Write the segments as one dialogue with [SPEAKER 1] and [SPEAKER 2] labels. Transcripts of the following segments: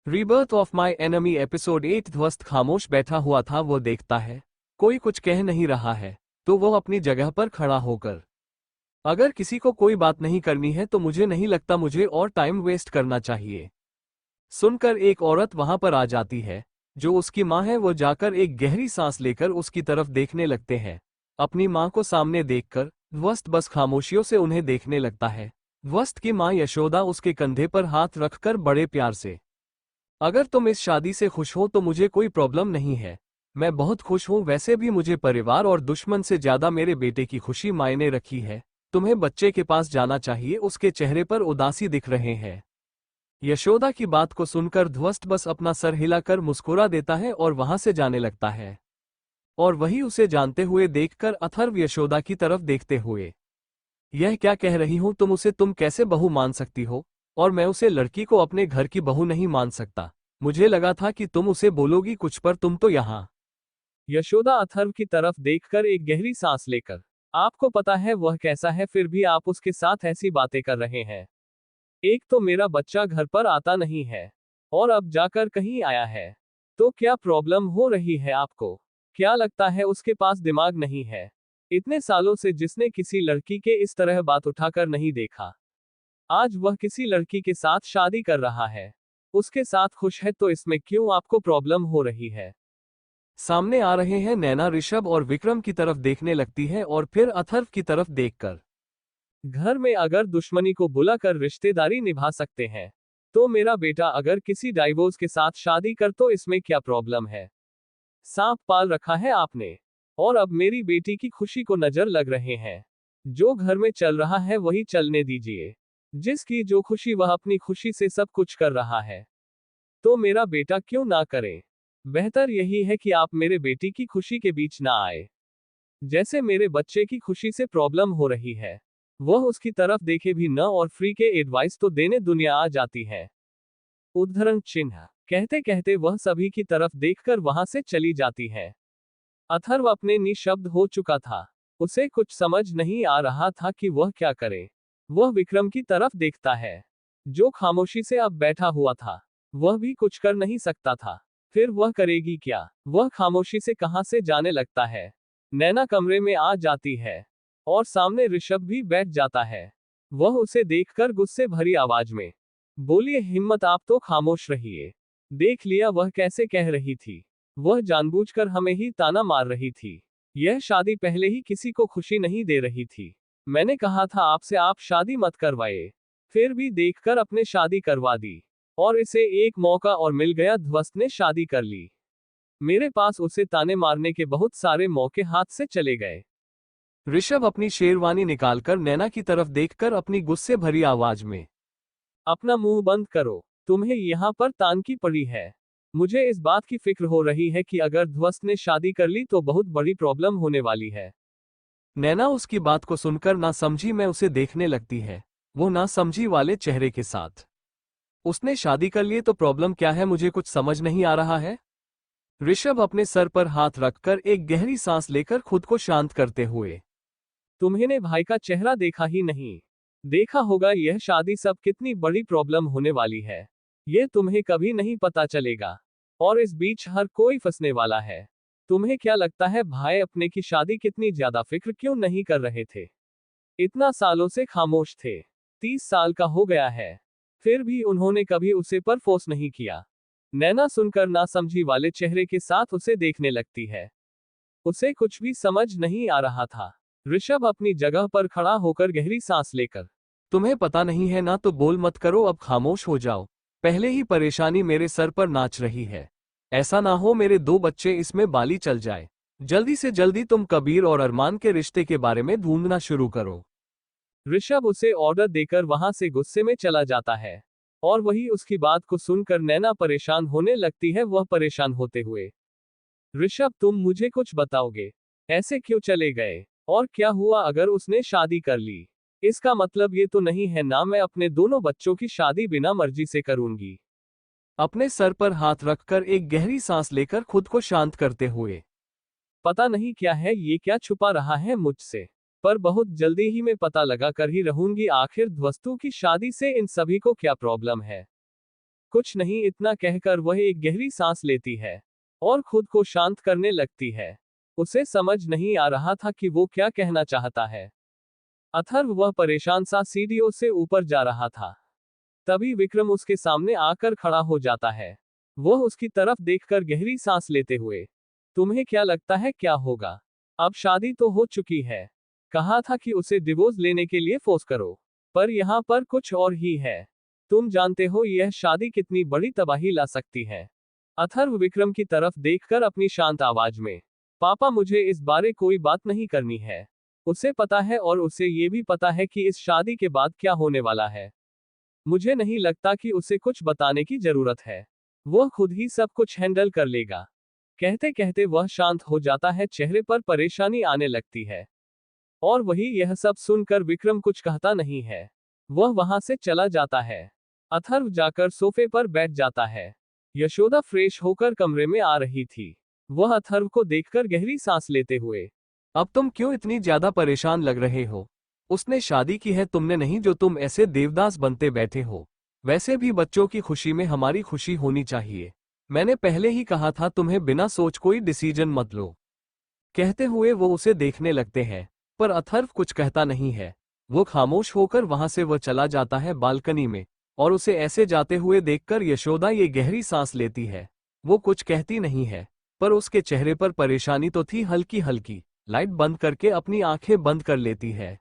[SPEAKER 1] Rebirth of my enemy episode 8। ध्वस्त खामोश बैठा हुआ था। वो देखता है कोई कुछ कह नहीं रहा है तो वो अपनी जगह पर खड़ा होकर, अगर किसी को कोई बात नहीं करनी है तो मुझे नहीं लगता मुझे और टाइम वेस्ट करना चाहिए। सुनकर एक औरत वहां पर आ जाती है जो उसकी माँ है। वो जाकर एक गहरी सांस लेकर उसकी तरफ देखने लगते हैं। अपनी माँ को सामने देखकर ध्वस्त बस खामोशियों से उन्हें देखने लगता है। ध्वस्त की माँ यशोदा उसके कंधे पर हाथ रखकर बड़े प्यार से, अगर तुम इस शादी से खुश हो तो मुझे कोई प्रॉब्लम नहीं है। मैं बहुत खुश हूं। वैसे भी मुझे परिवार और दुश्मन से ज्यादा मेरे बेटे की खुशी मायने रखी है। तुम्हें बच्चे के पास जाना चाहिए। उसके चेहरे पर उदासी दिख रहे हैं। यशोदा की बात को सुनकर ध्वस्त बस अपना सर हिलाकर मुस्कुरा देता है और वहां से जाने लगता है। और वही उसे जानते हुए देखकर अथर्व यशोदा की तरफ देखते हुए, यह क्या कह रही हूं तुम? उसे तुम कैसे बहू मान सकती हो? और मैं उसे लड़की को अपने घर की बहू नहीं मान सकता। मुझे लगा था कि तुम उसे बोलोगी कुछ पर तुम तो यहाँ। यशोदा अथर्व की तरफ देखकर एक गहरी सांस लेकर, आपको पता है वह कैसा है फिर भी आप उसके साथ ऐसी बातें कर रहे हैं। एक तो मेरा बच्चा घर पर आता नहीं है और अब जाकर कहीं आया है। तो क्या प्रॉब्लम हो रही है आपको? क्या लगता है उसके पास दिमाग नहीं है? इतने सालों से जिसने किसी लड़की के इस तरह बात उठाकर नहीं देखा, आज वह किसी लड़की के साथ शादी कर रहा है, उसके साथ खुश है, तो इसमें क्यों आपको प्रॉब्लम हो रही है? सामने आ रहे हैं नैना ऋषभ और विक्रम की तरफ देखने लगती है और फिर अथर्व की तरफ देखकर, घर में अगर दुश्मनी को बुलाकर रिश्तेदारी निभा सकते हैं तो मेरा बेटा अगर किसी डाइवोर्स के साथ शादी कर तो इसमें क्या प्रॉब्लम है? सांप पाल रखा है आपने और अब मेरी बेटी की खुशी को नजर लग रहे हैं। जो घर में चल रहा है वही चलने दीजिए। जिसकी जो खुशी वह अपनी खुशी से सब कुछ कर रहा है, तो मेरा बेटा क्यों ना करे? बेहतर यही है कि आप मेरे बेटी की खुशी के बीच ना आए। जैसे मेरे बच्चे की खुशी से प्रॉब्लम हो रही है, वह उसकी तरफ देखे भी न और फ्री के एडवाइस तो देने दुनिया आ जाती है। उद्धरण चिन्ह कहते कहते वह सभी की तरफ देखकर वहां से चली जाती है। अथर्व अपने निशब्द हो चुका था। उसे कुछ समझ नहीं आ रहा था कि वह क्या करे। वह विक्रम की तरफ देखता है जो खामोशी से अब बैठा हुआ था। वह भी कुछ कर नहीं सकता था। फिर वह करेगी क्या? वह खामोशी से कहां से जाने लगता है। नैना कमरे में आ जाती है और सामने ऋषभ भी बैठ जाता है। वह उसे देखकर गुस्से भरी आवाज में बोलिए, हिम्मत आप तो खामोश रहिए। देख लिया वह कैसे कह रही थी। वह जानबूझकर हमें ही ताना मार रही थी। यह शादी पहले ही किसी को खुशी नहीं दे रही थी। मैंने कहा था आपसे आप शादी मत करवाए, फिर भी देखकर अपने शादी करवा दी। और इसे एक मौका और मिल गया, ध्वस्त ने शादी कर ली। मेरे पास उसे ताने मारने के बहुत सारे मौके हाथ से चले गए। ऋषभ अपनी शेरवानी निकालकर नैना की तरफ देखकर अपनी गुस्से भरी आवाज में, अपना मुंह बंद करो। तुम्हें यहाँ पर तान की पड़ी है। मुझे इस बात की फिक्र हो रही है कि अगर ध्वस्त ने शादी कर ली तो बहुत बड़ी प्रॉब्लम होने वाली है। नैना उसकी बात को सुनकर ना समझी में उसे देखने लगती है, वो ना समझी वाले चेहरे के साथ। उसने शादी कर ली तो प्रॉब्लम क्या है? मुझे कुछ समझ नहीं आ रहा है। ऋषभ अपने सर पर हाथ रखकर एक गहरी सांस लेकर खुद को शांत करते हुए, तुम्हें भाई का चेहरा देखा ही नहीं। देखा होगा यह शादी सब कितनी बड़ी प्रॉब्लम होने वाली है। यह तुम्हें कभी नहीं पता चलेगा और इस बीच हर कोई फंसने वाला है। तुम्हें क्या लगता है भाई अपने की शादी कितनी ज्यादा फिक्र क्यों नहीं कर रहे थे? इतना सालों से खामोश थे। 30 साल का हो गया है, फिर भी उन्होंने कभी उसे पर फोर्स नहीं किया। नैना सुनकर ना समझी वाले चेहरे के साथ उसे देखने लगती है। उसे कुछ भी समझ नहीं आ रहा था। ऋषभ अपनी जगह पर खड़ा होकर गहरी सांस लेकर, तुम्हें पता नहीं है ना तो बोल मत करो, अब खामोश हो जाओ। पहले ही परेशानी मेरे सर पर नाच रही है। ऐसा ना हो मेरे 2 बच्चे इसमें बाली चल जाए। जल्दी से जल्दी तुम कबीर और अरमान के रिश्ते के बारे में ढूंढना शुरू करो। ऋषभ उसे ऑर्डर देकर वहां से गुस्से में चला जाता है और वही उसकी बात को सुनकर नैना परेशान होने लगती है। वह परेशान होते हुए, ऋषभ तुम मुझे कुछ बताओगे? ऐसे क्यों चले गए? और क्या हुआ अगर उसने शादी कर ली? इसका मतलब ये तो नहीं है ना मैं अपने दोनों बच्चों की शादी बिना मर्जी से करूंगी। अपने सर पर हाथ रखकर एक गहरी सांस लेकर खुद को शांत करते हुए, पता नहीं क्या है ये, क्या छुपा रहा है मुझसे, पर बहुत जल्दी ही मैं पता लगा कर ही रहूंगी आखिर ध्वस्तु की शादी से इन सभी को क्या प्रॉब्लम है। कुछ नहीं, इतना कहकर वह एक गहरी सांस लेती है और खुद को शांत करने लगती है। उसे समझ नहीं आ रहा था कि वो क्या कहना चाहता है। अथर्व वह परेशान सा सीढ़ियों से ऊपर जा रहा था। तभी विक्रम उसके सामने आकर खड़ा हो जाता है। वह उसकी तरफ देखकर गहरी सांस लेते हुए, तुम्हें क्या लगता है क्या होगा? अब शादी तो हो चुकी है। कहा था कि उसे डिवोर्स लेने के लिए फोर्स करो, पर यहाँ पर कुछ और ही है। तुम जानते हो यह शादी कितनी बड़ी तबाही ला सकती है। अथर्व विक्रम की तरफ देखकर अपनी शांत आवाज में, पापा मुझे इस बारे कोई बात नहीं करनी है। उसे पता है और उसे ये भी पता है कि इस शादी के बाद क्या होने वाला है। मुझे नहीं लगता कि उसे कुछ बताने की जरूरत है। वह खुद ही सब कुछ हैंडल कर लेगा। कहते कहते वह शांत हो जाता है, चेहरे पर परेशानी आने लगती है। और वही यह सब सुनकर विक्रम कुछ कहता नहीं है। वह वहां से चला जाता है। अथर्व जाकर सोफे पर बैठ जाता है। यशोदा फ्रेश होकर कमरे में आ रही थी। वह अथर्व को देखकर गहरी सांस लेते हुए, अब तुम क्यों इतनी ज्यादा परेशान लग रहे हो? उसने शादी की है, तुमने नहीं, जो तुम ऐसे देवदास बनते बैठे हो। वैसे भी बच्चों की खुशी में हमारी खुशी होनी चाहिए। मैंने पहले ही कहा था तुम्हें बिना सोच कोई डिसीजन मत लो। कहते हुए वो उसे देखने लगते हैं, पर अथर्व कुछ कहता नहीं है। वो खामोश होकर वहां से वह चला जाता है बालकनी में, और उसे ऐसे जाते हुए देखकर यशोदा ये गहरी सांस लेती है। वो कुछ कहती नहीं है, पर उसके चेहरे पर परेशानी तो थी हल्की हल्की। लाइट बंद करके अपनी आंखें बंद कर लेती है।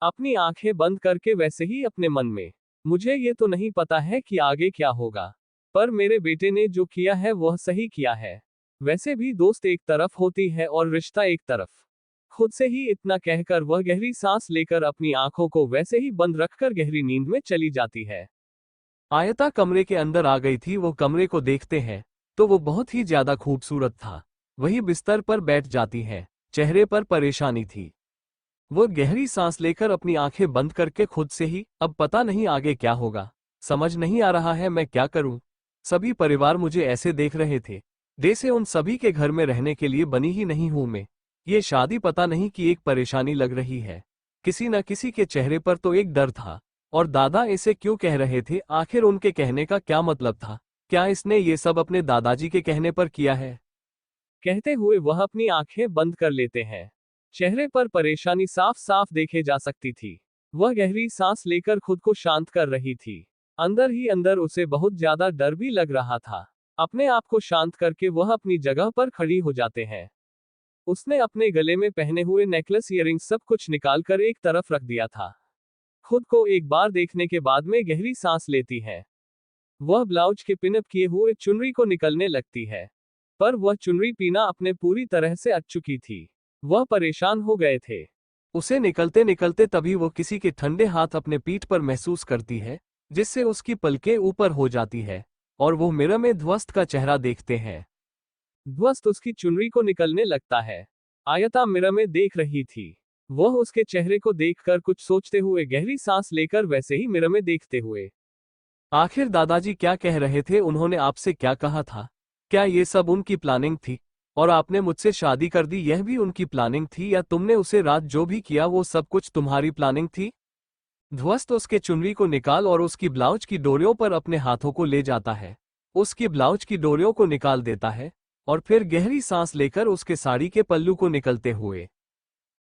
[SPEAKER 1] अपनी आंखें बंद करके वैसे ही अपने मन में, मुझे ये तो नहीं पता है कि आगे क्या होगा, पर मेरे बेटे ने जो किया है वह सही किया है। वैसे भी दोस्त एक तरफ होती है और रिश्ता एक तरफ। खुद से ही इतना कहकर वह गहरी सांस लेकर अपनी आंखों को वैसे ही बंद रखकर गहरी नींद में चली जाती है। आयता कमरे के अंदर आ गई थी। वो कमरे को देखते हैं तो वो बहुत ही ज्यादा खूबसूरत था। वही बिस्तर पर बैठ जाती है। चेहरे पर परेशानी थी। वो गहरी सांस लेकर अपनी आंखें बंद करके खुद से ही, अब पता नहीं आगे क्या होगा। समझ नहीं आ रहा है मैं क्या करूं। सभी परिवार मुझे ऐसे देख रहे थे, जैसे उन सभी के घर में रहने के लिए बनी ही नहीं हूं मैं। ये शादी पता नहीं कि एक परेशानी लग रही है। किसी न किसी के चेहरे पर तो एक डर था। और दादा ऐसे क्यों कह रहे थे? आखिर उनके कहने का क्या मतलब था? क्या इसने ये सब अपने दादाजी के कहने पर किया है? कहते हुए वह अपनी आंखें बंद कर लेते हैं। चेहरे पर परेशानी साफ साफ देखे जा सकती थी। वह गहरी सांस लेकर खुद को शांत कर रही थी। अंदर ही अंदर उसे बहुत ज्यादा डर भी लग रहा था। अपने आप को शांत करके वह अपनी जगह पर खड़ी हो जाते हैं। उसने अपने गले में पहने हुए नेकलेस, ईयरिंग सब कुछ निकालकर एक तरफ रख दिया था। खुद को एक बार देखने के बाद में गहरी सांस लेती है। वह ब्लाउज के पिनअप किए हुए चुनरी को निकलने लगती है, पर वह चुनरी पीना अपने पूरी तरह से अट चुकी थी। वह परेशान हो गए थे। उसे निकलते निकलते तभी वो किसी के ठंडे हाथ अपने पीठ पर महसूस करती है, जिससे उसकी पलकें ऊपर हो जाती है और वो मिरर में ध्वस्त का चेहरा देखते हैं। ध्वस्त उसकी चुनरी को निकलने लगता है। आयता मिरर में देख रही थी। वह उसके चेहरे को देखकर कुछ सोचते हुए गहरी सांस लेकर वैसे ही मिरर में देखते हुए, आखिर दादाजी क्या कह रहे थे? उन्होंने आपसे क्या कहा था? क्या ये सब उनकी प्लानिंग थी? और आपने मुझसे शादी कर दी, यह भी उनकी प्लानिंग थी? या तुमने उसे रात जो भी किया वो सब कुछ तुम्हारी प्लानिंग थी? ध्वस्त उसके चुनरी को निकाल और उसकी ब्लाउज की डोरियों पर अपने हाथों को ले जाता है। उसकी ब्लाउज की डोरियों को निकाल देता है और फिर गहरी सांस लेकर उसके साड़ी के पल्लू को निकलते हुए,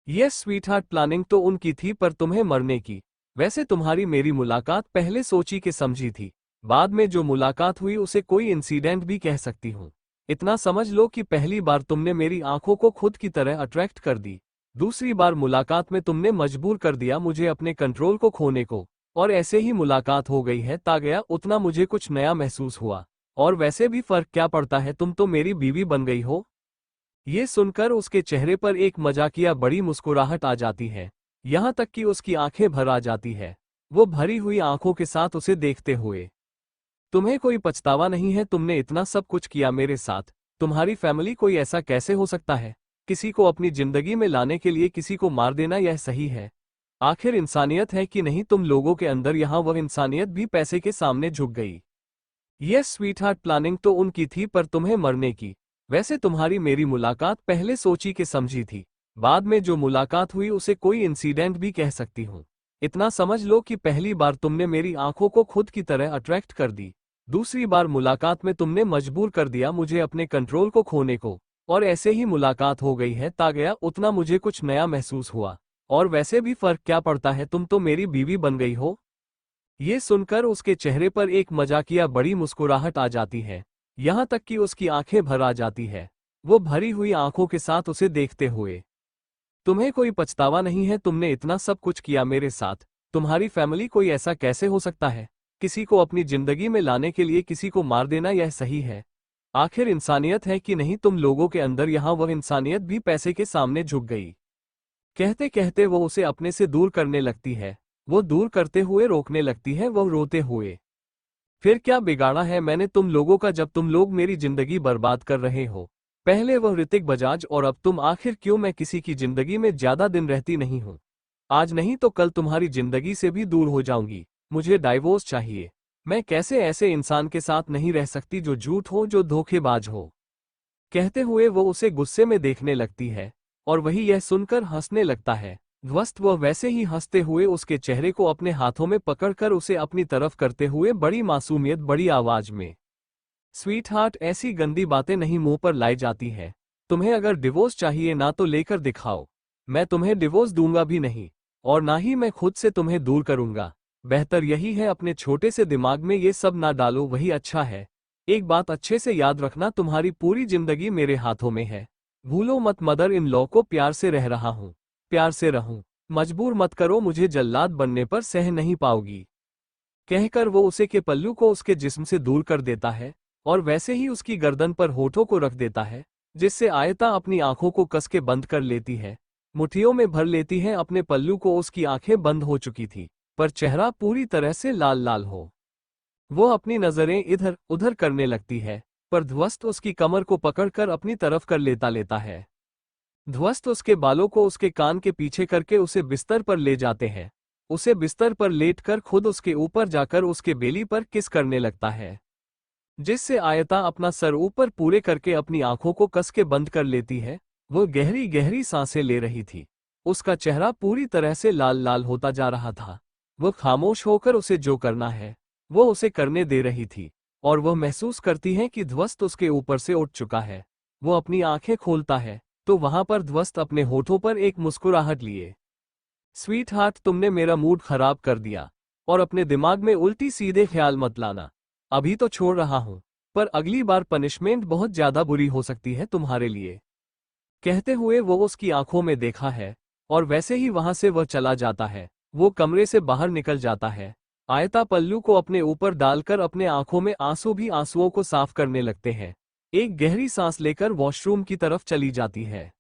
[SPEAKER 1] यह स्वीटहार्ट, प्लानिंग तो उनकी थी पर तुम्हें मरने की। वैसे तुम्हारी मेरी मुलाकात पहले सोची के समझी थी। बाद में जो मुलाकात हुई उसे कोई इंसिडेंट भी कह सकती हूँ। इतना समझ लो कि पहली बार तुमने मेरी आंखों को खुद की तरह अट्रैक्ट कर दी। दूसरी बार मुलाकात में तुमने मजबूर कर दिया मुझे अपने कंट्रोल को खोने को। और ऐसे ही मुलाकात हो गई है, ता गया उतना मुझे कुछ नया महसूस हुआ। और वैसे भी फर्क क्या पड़ता है, तुम तो मेरी बीवी बन गई हो। ये सुनकर उसके चेहरे पर एक मजाकिया बड़ी मुस्कुराहट आ जाती है, यहाँ तक कि उसकी आंखें भर आ जाती है। वो भरी हुई आंखों के साथ उसे देखते हुए, तुम्हें कोई पछतावा नहीं है? तुमने इतना सब कुछ किया मेरे साथ। तुम्हारी फैमिली, कोई ऐसा कैसे हो सकता है? किसी को अपनी जिंदगी में लाने के लिए किसी को मार देना, यह सही है? आखिर इंसानियत है कि नहीं तुम लोगों के अंदर? यहाँ वह इंसानियत भी पैसे के सामने झुक गई। यस स्वीटहार्ट, प्लानिंग तो उनकी थी पर तुम्हें मरने की। वैसे तुम्हारी मेरी मुलाकात पहले सोची के समझी थी। बाद में जो मुलाकात हुई उसे कोई इंसिडेंट भी कह सकती हूँ। इतना समझ लो कि पहली बार तुमने मेरी आंखों को खुद की तरह अट्रैक्ट कर दी। दूसरी बार मुलाकात में तुमने मजबूर कर दिया मुझे अपने कंट्रोल को खोने को, और ऐसे ही मुलाकात हो गई है ता गया उतना मुझे कुछ नया महसूस हुआ, और वैसे भी फर्क क्या पड़ता है, तुम तो मेरी बीवी बन गई हो। ये सुनकर उसके चेहरे पर एक मजाकिया बड़ी मुस्कुराहट आ जाती है, यहाँ तक कि उसकी आंखें भर आ जाती है, वो भरी हुई आंखों के साथ उसे देखते हुए। तुम्हें कोई पछतावा नहीं है, तुमने इतना सब कुछ किया मेरे साथ, तुम्हारी फैमिली कोई ऐसा कैसे हो सकता है, किसी को अपनी जिंदगी में लाने के लिए किसी को मार देना यह सही है? आखिर इंसानियत है कि नहीं तुम लोगों के अंदर? यहाँ वह इंसानियत भी पैसे के सामने झुक गई। कहते कहते वो उसे अपने से दूर करने लगती है, वो दूर करते हुए रोकने लगती है, वो रोते हुए। फिर क्या बिगाड़ा है मैंने तुम लोगों का जब तुम लोग मेरी जिंदगी बर्बाद कर रहे हो? पहले वह ऋतिक बजाज और अब तुम, आखिर क्यों मैं किसी की जिंदगी में ज्यादा दिन रहती नहीं हूँ? आज नहीं तो कल तुम्हारी जिंदगी से भी दूर हो जाऊंगी, मुझे डाइवोर्स चाहिए। मैं कैसे ऐसे इंसान के साथ नहीं रह सकती जो झूठ हो, जो धोखेबाज हो। कहते हुए वो उसे गुस्से में देखने लगती है, और वही यह सुनकर हंसने लगता है। ध्वस्त वह वैसे ही हंसते हुए उसके चेहरे को अपने हाथों में पकड़कर उसे अपनी तरफ करते हुए बड़ी मासूमियत बड़ी आवाज में, स्वीट हार्ट ऐसी गंदी बातें नहीं मुंह पर लाई जाती है। तुम्हें अगर डिवोर्स चाहिए ना तो लेकर दिखाओ, मैं तुम्हें डिवोर्स दूंगा भी नहीं, और ना ही मैं खुद से तुम्हें दूर करूंगा। बेहतर यही है अपने छोटे से दिमाग में ये सब ना डालो, वही अच्छा है। एक बात अच्छे से याद रखना, तुम्हारी पूरी जिंदगी मेरे हाथों में है। भूलो मत मदर इन लॉ को प्यार से रह रहा हूँ, प्यार से रहूं, मजबूर मत करो मुझे, जल्लाद बनने पर सह नहीं पाओगी। कहकर वो उसे के पल्लू को उसके जिस्म से दूर कर देता है, और वैसे ही उसकी गर्दन पर होठों को रख देता है, जिससे आयता अपनी आंखों को कस के बंद कर लेती है, मुट्ठियों में भर लेती है अपने पल्लू को। उसकी आंखें बंद हो चुकी थी, पर चेहरा पूरी तरह से लाल लाल हो। वो अपनी नजरें इधर उधर करने लगती है, पर ध्वस्त उसकी कमर को पकड़कर अपनी तरफ कर लेता लेता है। ध्वस्त उसके बालों को उसके कान के पीछे करके उसे बिस्तर पर ले जाते हैं। उसे बिस्तर पर लेटकर खुद उसके ऊपर जाकर उसके बेली पर किस करने लगता है, जिससे आयता अपना सर ऊपर पूरे करके अपनी आंखों को कस के बंद कर लेती है। वो गहरी गहरी सांसें ले रही थी, उसका चेहरा पूरी तरह से लाल लाल होता जा रहा था। वो खामोश होकर उसे जो करना है वो उसे करने दे रही थी, और वह महसूस करती है कि ध्वस्त उसके ऊपर से उठ चुका है। वो अपनी आंखें खोलता है तो वहां पर ध्वस्त अपने होठों पर एक मुस्कुराहट लिए, स्वीट हार्ट तुमने मेरा मूड खराब कर दिया, और अपने दिमाग में उल्टी सीधे ख्याल मत लाना। अभी तो छोड़ रहा हूं, पर अगली बार पनिशमेंट बहुत ज्यादा बुरी हो सकती है तुम्हारे लिए। कहते हुए वो उसकी आंखों में देखा है, और वैसे ही वहां से वह चला जाता है। वो कमरे से बाहर निकल जाता है। आयता पल्लू को अपने ऊपर डालकर अपने आंखों में आंसू भी आंसुओं को साफ करने लगते हैं। एक गहरी सांस लेकर वॉशरूम की तरफ चली जाती है।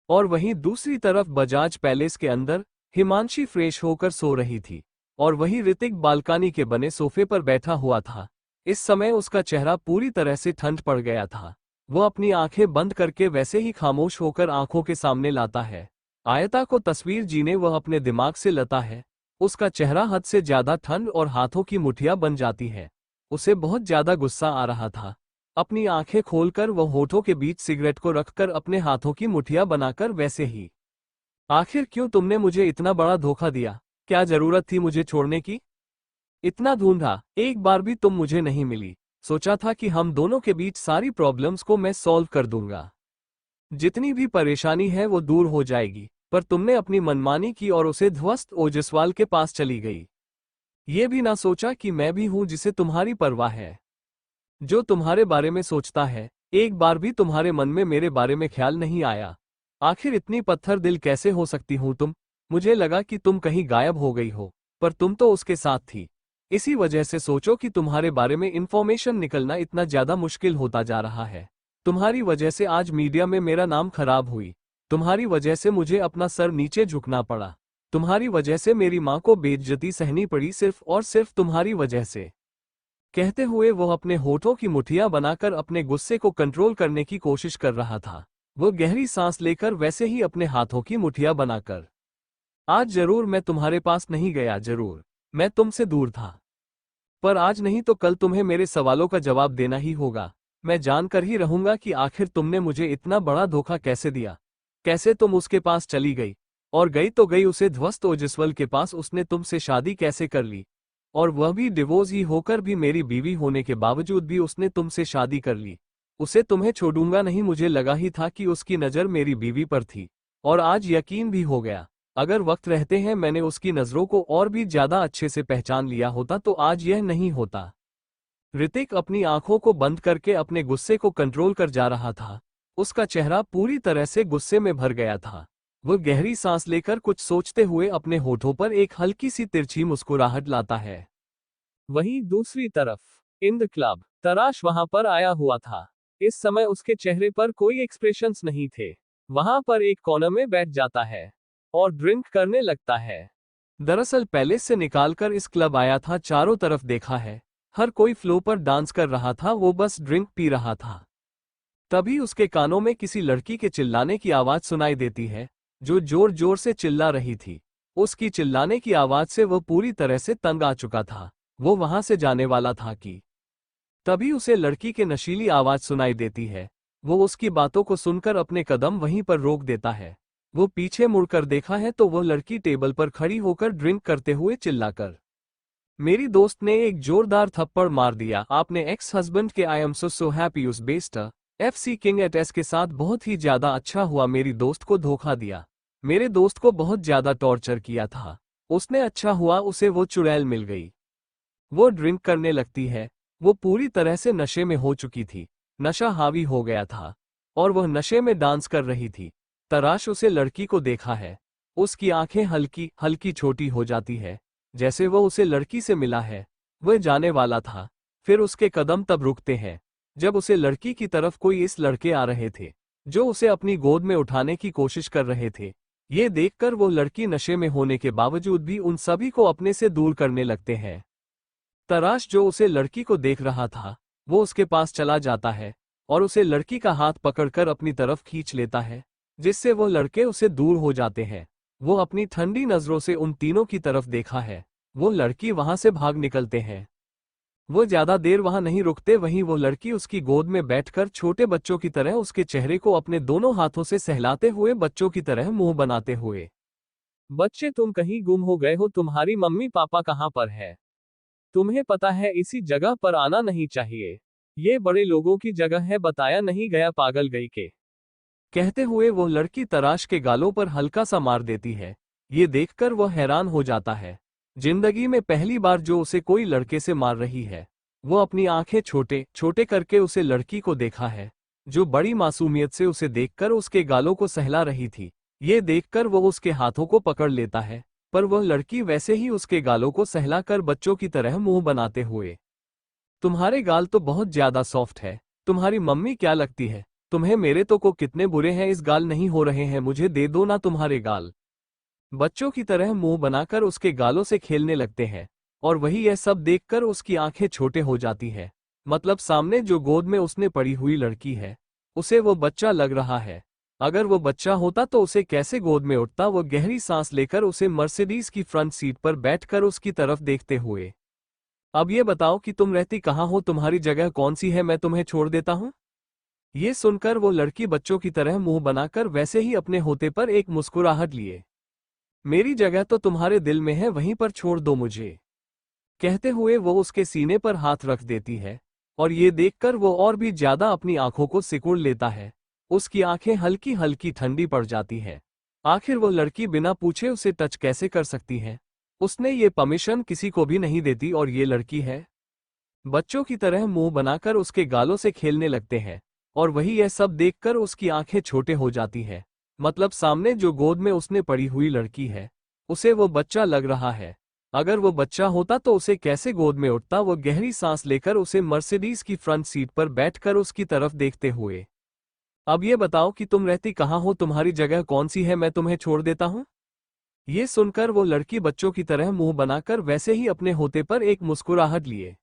[SPEAKER 1] और वहीं दूसरी तरफ बजाज पैलेस के अंदर हिमांशी फ्रेश होकर सो रही थी, और वहीं ऋतिक बालकनी के बने सोफे पर बैठा हुआ था। इस समय उसका चेहरा पूरी तरह से ठंड पड़ गया था। वो अपनी आंखें बंद करके वैसे ही खामोश होकर आंखों के सामने लाता है। आयता को तस्वीर जीने वह अपने दिमाग से लता है। उसका चेहरा हद से ज्यादा ठंड और हाथों की मुठ्ठियां बन जाती है। उसे बहुत ज्यादा गुस्सा आ रहा था। अपनी आंखें खोलकर वह होठों के बीच सिगरेट को रखकर अपने हाथों की मुठ्ठियां बनाकर वैसे ही, आखिर क्यों तुमने मुझे इतना बड़ा धोखा दिया? क्या जरूरत थी मुझे छोड़ने की? इतना ढूंढा, एक बार भी तुम मुझे नहीं मिली। सोचा था कि हम दोनों के बीच सारी प्रॉब्लम्स को मैं सॉल्व कर दूंगा, जितनी भी परेशानी है वो दूर हो जाएगी, पर तुमने अपनी मनमानी की और उसे ध्वस्त ओजस्वाल के पास चली गई। ये भी ना सोचा कि मैं भी हूं जिसे तुम्हारी परवाह है, जो तुम्हारे बारे में सोचता है। एक बार भी तुम्हारे मन में मेरे बारे में ख्याल नहीं आया। आखिर इतनी पत्थर दिल कैसे हो सकती हूं तुम? मुझे लगा कि तुम कहीं गायब हो गई हो, पर तुम तो उसके साथ थी। इसी वजह से सोचो कि तुम्हारे बारे में इंफॉर्मेशन निकलना इतना ज्यादा मुश्किल होता जा रहा है। तुम्हारी वजह से आज मीडिया में मेरा नाम खराब हुई। तुम्हारी वजह से मुझे अपना सर नीचे झुकना पड़ा। तुम्हारी वजह से मेरी माँ को बेइज्जती सहनी पड़ी, सिर्फ और सिर्फ तुम्हारी वजह से। कहते हुए वो अपने होठों की मुठ्ठियां बनाकर अपने गुस्से को कंट्रोल करने की कोशिश कर रहा था। वो गहरी सांस लेकर वैसे ही अपने हाथों की मुठ्ठियां बनाकर, आज जरूर मैं तुम्हारे पास नहीं गया, जरूर मैं तुमसे दूर था, पर आज नहीं तो कल तुम्हें मेरे सवालों का जवाब देना ही होगा। मैं जानकर ही रहूंगा कि आखिर तुमने मुझे इतना बड़ा धोखा कैसे दिया। कैसे तुम उसके पास चली गई, और गई तो गई उसे ध्वस्त ओजस्वल के पास, उसने तुमसे शादी कैसे कर ली? और वह भी डिवोर्स ही होकर भी, मेरी बीवी होने के बावजूद भी उसने तुमसे शादी कर ली। उसे तुम्हें छोड़ूंगा नहीं, मुझे लगा ही था कि उसकी नज़र मेरी बीवी पर थी, और आज यकीन भी हो गया। अगर वक्त रहते हैं मैंने उसकी नज़रों को और भी ज्यादा अच्छे से पहचान लिया होता तो आज यह नहीं होता। ऋतिक अपनी आंखों को बंद करके अपने गुस्से को कंट्रोल कर जा रहा था। उसका चेहरा पूरी तरह से गुस्से में भर गया था। वह गहरी सांस लेकर कुछ सोचते हुए अपने होठों पर एक हल्की सी तिरछी मुस्कुराहट लाता है। वहीं दूसरी तरफ इन द क्लब, तराश वहां पर आया हुआ था। इस समय उसके चेहरे पर कोई एक्सप्रेशंस नहीं थे। वहां पर एक कोने में बैठ जाता है और ड्रिंक करने लगता है। दरअसल पैलेस से निकालकर इस क्लब आया था, चारों तरफ देखा है, हर कोई फ्लो पर डांस कर रहा था, वो बस ड्रिंक पी रहा था। तभी उसके कानों में किसी लड़की के चिल्लाने की आवाज सुनाई देती है, जो जोर जोर से चिल्ला रही थी। उसकी चिल्लाने की आवाज से वह पूरी तरह से तंग आ चुका था। वो वहां से जाने वाला था कि तभी उसे लड़की के नशीली आवाज सुनाई देती है। वो उसकी बातों को सुनकर अपने कदम वहीं पर रोक देता है। वो पीछे मुड़कर देखा है तो वो लड़की टेबल पर खड़ी होकर ड्रिंक करते हुए चिल्लाकर मेरी दोस्त ने एक जोरदार थप्पड़ मार दिया। आपने एक्स हस्बैंड के आई एम सो हैप्पी उस best FC king at S के साथ बहुत ही ज्यादा अच्छा हुआ, मेरी दोस्त को धोखा दिया, मेरे दोस्त को बहुत ज्यादा टॉर्चर किया था, उसने अच्छा हुआ उसे वो चुड़ैल मिल गई। वो ड्रिंक करने लगती है। वो पूरी तरह से नशे में हो चुकी थी, नशा हावी हो गया था और वह नशे में डांस कर रही थी। तराश उसे लड़की को देखा है, उसकी आंखें हल्की हल्की छोटी हो जाती है, जैसे वो उसे लड़की से मिला है। वह जाने वाला था, फिर उसके कदम तब रुकते हैं जब उसे लड़की की तरफ कोई इस लड़के आ रहे थे, जो उसे अपनी गोद में उठाने की कोशिश कर रहे थे। ये देखकर वो लड़की नशे में होने के बावजूद भी उन सभी को अपने से दूर करने लगते हैं। तराश जो उसे लड़की को देख रहा था, वो उसके पास चला जाता है और उसे लड़की का हाथ पकड़कर अपनी तरफ खींच लेता है, जिससे वो लड़के उसे दूर हो जाते हैं। वो अपनी ठंडी नजरों से उन तीनों की तरफ देखा है। वो लड़की वहां से भाग निकलते हैं। वो ज्यादा देर वहां नहीं रुकते, वहीं वो लड़की उसकी गोद में बैठकर छोटे बच्चों की तरह उसके चेहरे को अपने दोनों हाथों से सहलाते हुए बच्चों की तरह मुंह बनाते हुए, बच्चे तुम कहीं गुम हो गए हो, तुम्हारी मम्मी पापा कहाँ पर है? तुम्हें पता है इसी जगह पर आना नहीं चाहिए, ये बड़े लोगों की जगह है, बताया नहीं गया पागल गई के। कहते हुए वो लड़की तराश के गालों पर हल्का सा मार देती है। ये देखकर वह हैरान हो जाता है। जिंदगी में पहली बार जो उसे कोई लड़के से मार रही है। वो अपनी आंखें छोटे छोटे करके उसे लड़की को देखा है, जो बड़ी मासूमियत से उसे देखकर उसके गालों को सहला रही थी। ये देखकर वो उसके हाथों को पकड़ लेता है, पर वह लड़की वैसे ही उसके गालों को सहलाकर बच्चों की तरह मुंह बनाते हुए, तुम्हारे गाल तो बहुत ज्यादा सॉफ्ट है, तुम्हारी मम्मी क्या लगती है, तुम्हें मेरे तो को कितने बुरे हैं, इस गाल नहीं हो रहे हैं, मुझे दे दो ना तुम्हारे गाल। बच्चों की तरह मुंह बनाकर उसके गालों से खेलने लगते हैं। और वही यह सब देखकर उसकी आंखें छोटे हो जाती है। मतलब सामने जो गोद में उसने पड़ी हुई लड़की है, उसे वो बच्चा लग रहा है। अगर वो बच्चा होता तो उसे कैसे गोद में उठता। वो गहरी सांस लेकर उसे मर्सिडीज की फ्रंट सीट पर बैठकर उसकी तरफ देखते हुए, अब ये बताओ कि तुम रहती कहाँ हो, तुम्हारी जगह कौन सी है, मैं तुम्हें छोड़ देता हूँ। ये सुनकर वो लड़की बच्चों की तरह मुंह बनाकर वैसे ही अपने होते पर एक मुस्कुराहट लिए, मेरी जगह तो तुम्हारे दिल में है, वहीं पर छोड़ दो मुझे। कहते हुए वो उसके सीने पर हाथ रख देती है और ये देखकर वो और भी ज्यादा अपनी आंखों को सिकुड़ लेता है। उसकी आंखें हल्की हल्की ठंडी पड़ जाती हैं। आखिर वो लड़की बिना पूछे उसे टच कैसे कर सकती है। उसने ये परमिशन किसी को भी नहीं देती और ये लड़की है। बच्चों की तरह मुंह बनाकर उसके गालों से खेलने लगते हैं और वही यह सब देखकर उसकी आंखें छोटे हो जाती है। मतलब सामने जो गोद में उसने पड़ी हुई लड़की है, उसे वो बच्चा लग रहा है। अगर वो बच्चा होता तो उसे कैसे गोद में उठता। वो गहरी सांस लेकर उसे मर्सिडीज की फ्रंट सीट पर बैठकर उसकी तरफ देखते हुए, अब ये बताओ कि तुम रहती कहाँ हो, तुम्हारी जगह कौन सी है, मैं तुम्हें छोड़ देता हूँ। ये सुनकर वो लड़की बच्चों की तरह मुंह बनाकर वैसे ही अपने होते पर एक मुस्कुराहट लिए,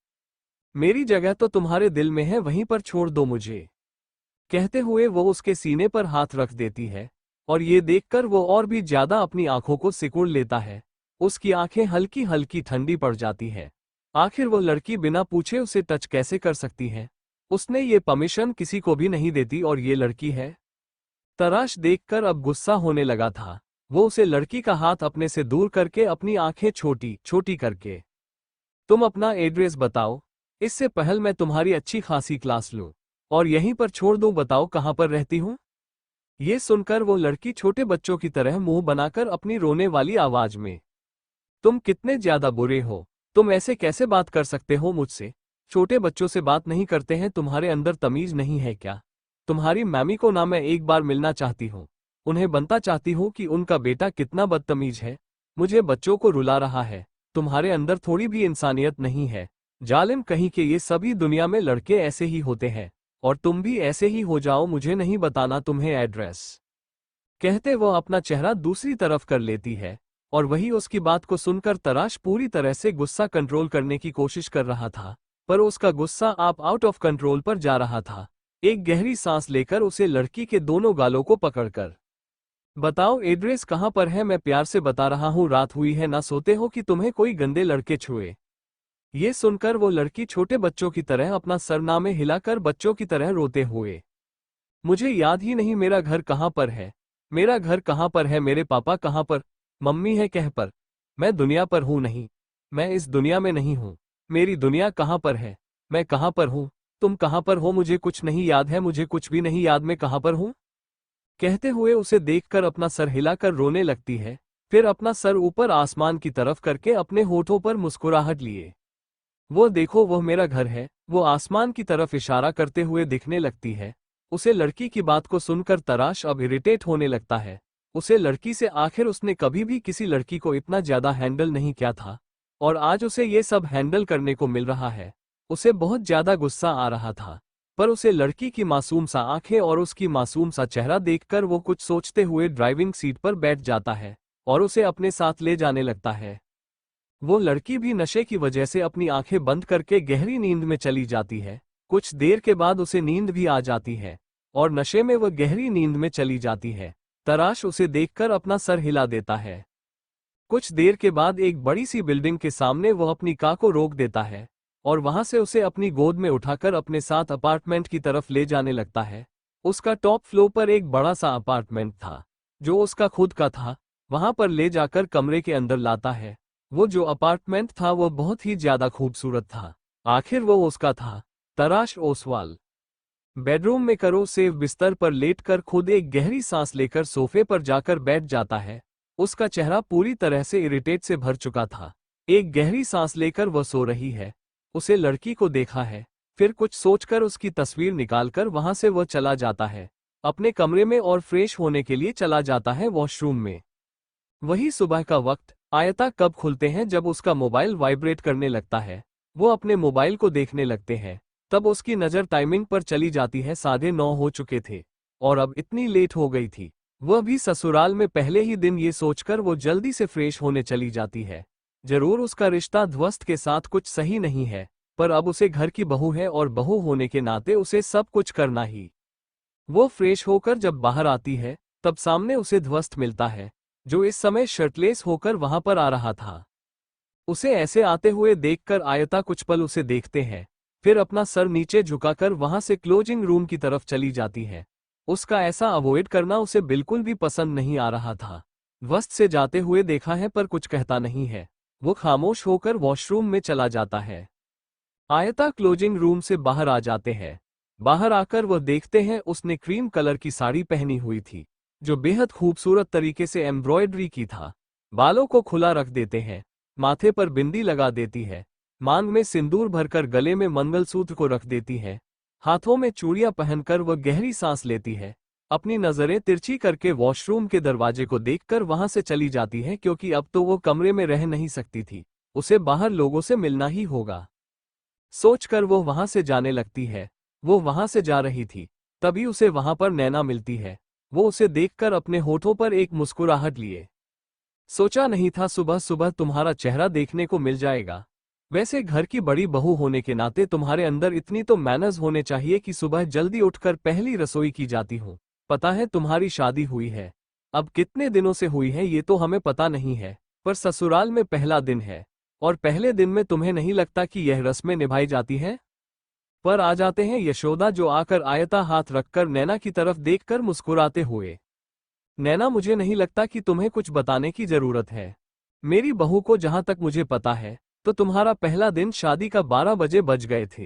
[SPEAKER 1] मेरी जगह तो तुम्हारे दिल में है, वहीं पर छोड़ दो मुझे। कहते हुए वो उसके सीने पर हाथ रख देती है और ये देखकर वो और भी ज्यादा अपनी आंखों को सिकुड़ लेता है। उसकी आंखें हल्की हल्की ठंडी पड़ जाती हैं। आखिर वो लड़की बिना पूछे उसे टच कैसे कर सकती है। उसने ये परमिशन किसी को भी नहीं देती और ये लड़की है। तराश देखकर अब गुस्सा होने लगा था। वो उसे लड़की का हाथ अपने से दूर करके अपनी आंखें छोटी छोटी करके तुम अपना एड्रेस बताओ, इससे पहले मैं तुम्हारी अच्छी खासी क्लास लूं और यहीं पर छोड़ दूं। बताओ कहाँ पर रहती हूँ। ये सुनकर वो लड़की छोटे बच्चों की तरह मुंह बनाकर अपनी रोने वाली आवाज में, तुम कितने ज्यादा बुरे हो, तुम ऐसे कैसे बात कर सकते हो मुझसे? छोटे बच्चों से बात नहीं करते हैं, तुम्हारे अंदर तमीज नहीं है क्या? तुम्हारी मैमी को ना मैं एक बार मिलना चाहती हूँ, उन्हें बनता चाहती हूँ कि उनका बेटा कितना बदतमीज है, मुझे बच्चों को रुला रहा है। तुम्हारे अंदर थोड़ी भी इंसानियत नहीं है। जालिम कहीं के, ये सभी दुनिया में लड़के ऐसे ही होते हैं और तुम भी ऐसे ही हो जाओ। मुझे नहीं बताना तुम्हें एड्रेस। कहते वो अपना चेहरा दूसरी तरफ कर लेती है और वही उसकी बात को सुनकर तराश पूरी तरह से गुस्सा कंट्रोल करने की कोशिश कर रहा था, पर उसका गुस्सा आप आउट ऑफ कंट्रोल पर जा रहा था। एक गहरी सांस लेकर उसे लड़की के दोनों गालों को पकड़कर, बताओ एड्रेस कहाँ पर है? मैं प्यार से बता रहा हूँ, रात हुई है, ना सोते हो कि तुम्हें कोई गंदे लड़के छुए? ये सुनकर वो लड़की छोटे बच्चों की तरह अपना सरनामे हिलाकर बच्चों की तरह रोते हुए, मुझे याद ही नहीं मेरा घर कहाँ पर है, मेरा घर कहाँ पर है, मेरे पापा कहाँ पर, मम्मी है कह पर, मैं दुनिया पर हूँ नहीं, मैं इस दुनिया में नहीं हूँ, मेरी दुनिया कहाँ पर है, मैं कहाँ पर हूँ, तुम कहाँ पर हो? मुझे कुछ नहीं याद है, मुझे कुछ भी नहीं याद, मैं कहाँ पर हूँ? कहते हुए उसे देखकर अपना सर हिलाकर रोने लगती है, फिर अपना सर ऊपर आसमान की तरफ करके अपने होठों पर मुस्कुराहट लिए, वो देखो वह मेरा घर है, वो आसमान की तरफ इशारा करते हुए दिखने लगती है। उसे लड़की की बात को सुनकर तराश अब इरिटेट होने लगता है। उसे लड़की से आखिर उसने कभी भी किसी लड़की को इतना ज्यादा हैंडल नहीं किया था और आज उसे ये सब हैंडल करने को मिल रहा है। उसे बहुत ज्यादा गुस्सा आ रहा था, पर उसे लड़की की मासूम सा आंखें और उसकी मासूम सा चेहरा देखकर वो कुछ सोचते हुए ड्राइविंग सीट पर बैठ जाता है और उसे अपने साथ ले जाने लगता है। वो लड़की भी नशे की वजह से अपनी आंखें बंद करके गहरी नींद में चली जाती है। कुछ देर के बाद उसे नींद भी आ जाती है और नशे में वह गहरी नींद में चली जाती है। तराश उसे देखकर अपना सर हिला देता है। कुछ देर के बाद एक बड़ी सी बिल्डिंग के सामने वह अपनी कार को रोक देता है और वहां से उसे अपनी गोद में उठाकर अपने साथ अपार्टमेंट की तरफ ले जाने लगता है। उसका टॉप फ्लोर पर एक बड़ा सा अपार्टमेंट था जो उसका खुद का था। वहां पर ले जाकर कमरे के अंदर लाता है। वो जो अपार्टमेंट था वो बहुत ही ज्यादा खूबसूरत था। आखिर वो उसका था। तराश ओसवाल बेडरूम में करो सेव बिस्तर पर लेटकर खुद एक गहरी सांस लेकर सोफे पर जाकर बैठ जाता है। उसका चेहरा पूरी तरह से इरिटेट से भर चुका था। एक गहरी सांस लेकर वह सो रही है। उसे लड़की को देखा है, फिर कुछ सोचकर उसकी तस्वीर निकालकर वहां से वह चला जाता है अपने कमरे में और फ्रेश होने के लिए चला जाता है वॉशरूम में। वही सुबह का वक्त। आयता कब खुलते हैं जब उसका मोबाइल वाइब्रेट करने लगता है। वो अपने मोबाइल को देखने लगते हैं, तब उसकी नज़र टाइमिंग पर चली जाती है। 9:30 हो चुके थे और अब इतनी लेट हो गई थी। वह भी ससुराल में पहले ही दिन। ये सोचकर वो जल्दी से फ्रेश होने चली जाती है। जरूर उसका रिश्ता ध्वस्त के साथ कुछ सही नहीं है, पर अब उसे घर की बहू है और बहू होने के नाते उसे सब कुछ करना ही। वो फ्रेश होकर जब बाहर आती है तब सामने उसे ध्वस्त मिलता है जो इस समय शर्टलेस होकर वहां पर आ रहा था। उसे ऐसे आते हुए देखकर आयता कुछ पल उसे देखते हैं, फिर अपना सर नीचे झुकाकर वहां से क्लोजिंग रूम की तरफ चली जाती है। उसका ऐसा अवॉइड करना उसे बिल्कुल भी पसंद नहीं आ रहा था। ध्वस्त से जाते हुए देखा है पर कुछ कहता नहीं है। वो खामोश होकर वॉशरूम में चला जाता है। आयता क्लोजिंग रूम से बाहर आ जाते हैं। बाहर आकर वह देखते हैं उसने क्रीम कलर की साड़ी पहनी हुई थी जो बेहद खूबसूरत तरीके से एम्ब्रॉयडरी की था। बालों को खुला रख देते हैं, माथे पर बिंदी लगा देती है, मांग में सिंदूर भरकर गले में मंगलसूत्र को रख देती है, हाथों में चूड़ियां पहनकर वह गहरी सांस लेती है। अपनी नजरें तिरछी करके वॉशरूम के दरवाजे को देखकर वहां से चली जाती है क्योंकि अब तो वो कमरे में रह नहीं सकती थी, उसे बाहर लोगों से मिलना ही होगा। सोचकर वो वहां से जाने लगती है। वो वहां से जा रही थी तभी उसे वहां पर नैना मिलती है। वो उसे देखकर अपने होठों पर एक मुस्कुराहट लिए, सोचा नहीं था सुबह सुबह तुम्हारा चेहरा देखने को मिल जाएगा। वैसे घर की बड़ी बहू होने के नाते तुम्हारे अंदर इतनी तो मैनर्स होने चाहिए कि सुबह जल्दी उठकर पहली रसोई की जाती हो। पता है तुम्हारी शादी हुई है, अब कितने दिनों से हुई है ये तो हमें पता नहीं है, पर ससुराल में पहला दिन है और पहले दिन में तुम्हें नहीं लगता कि यह रस्में निभाई जाती हैं? पर आ जाते हैं यशोदा जो आकर आयता हाथ रखकर नैना की तरफ देखकर मुस्कुराते हुए, नैना मुझे नहीं लगता कि तुम्हें कुछ बताने की जरूरत है। मेरी बहू को जहां तक मुझे पता है तो तुम्हारा पहला दिन शादी का 12 बजे बज गए थे।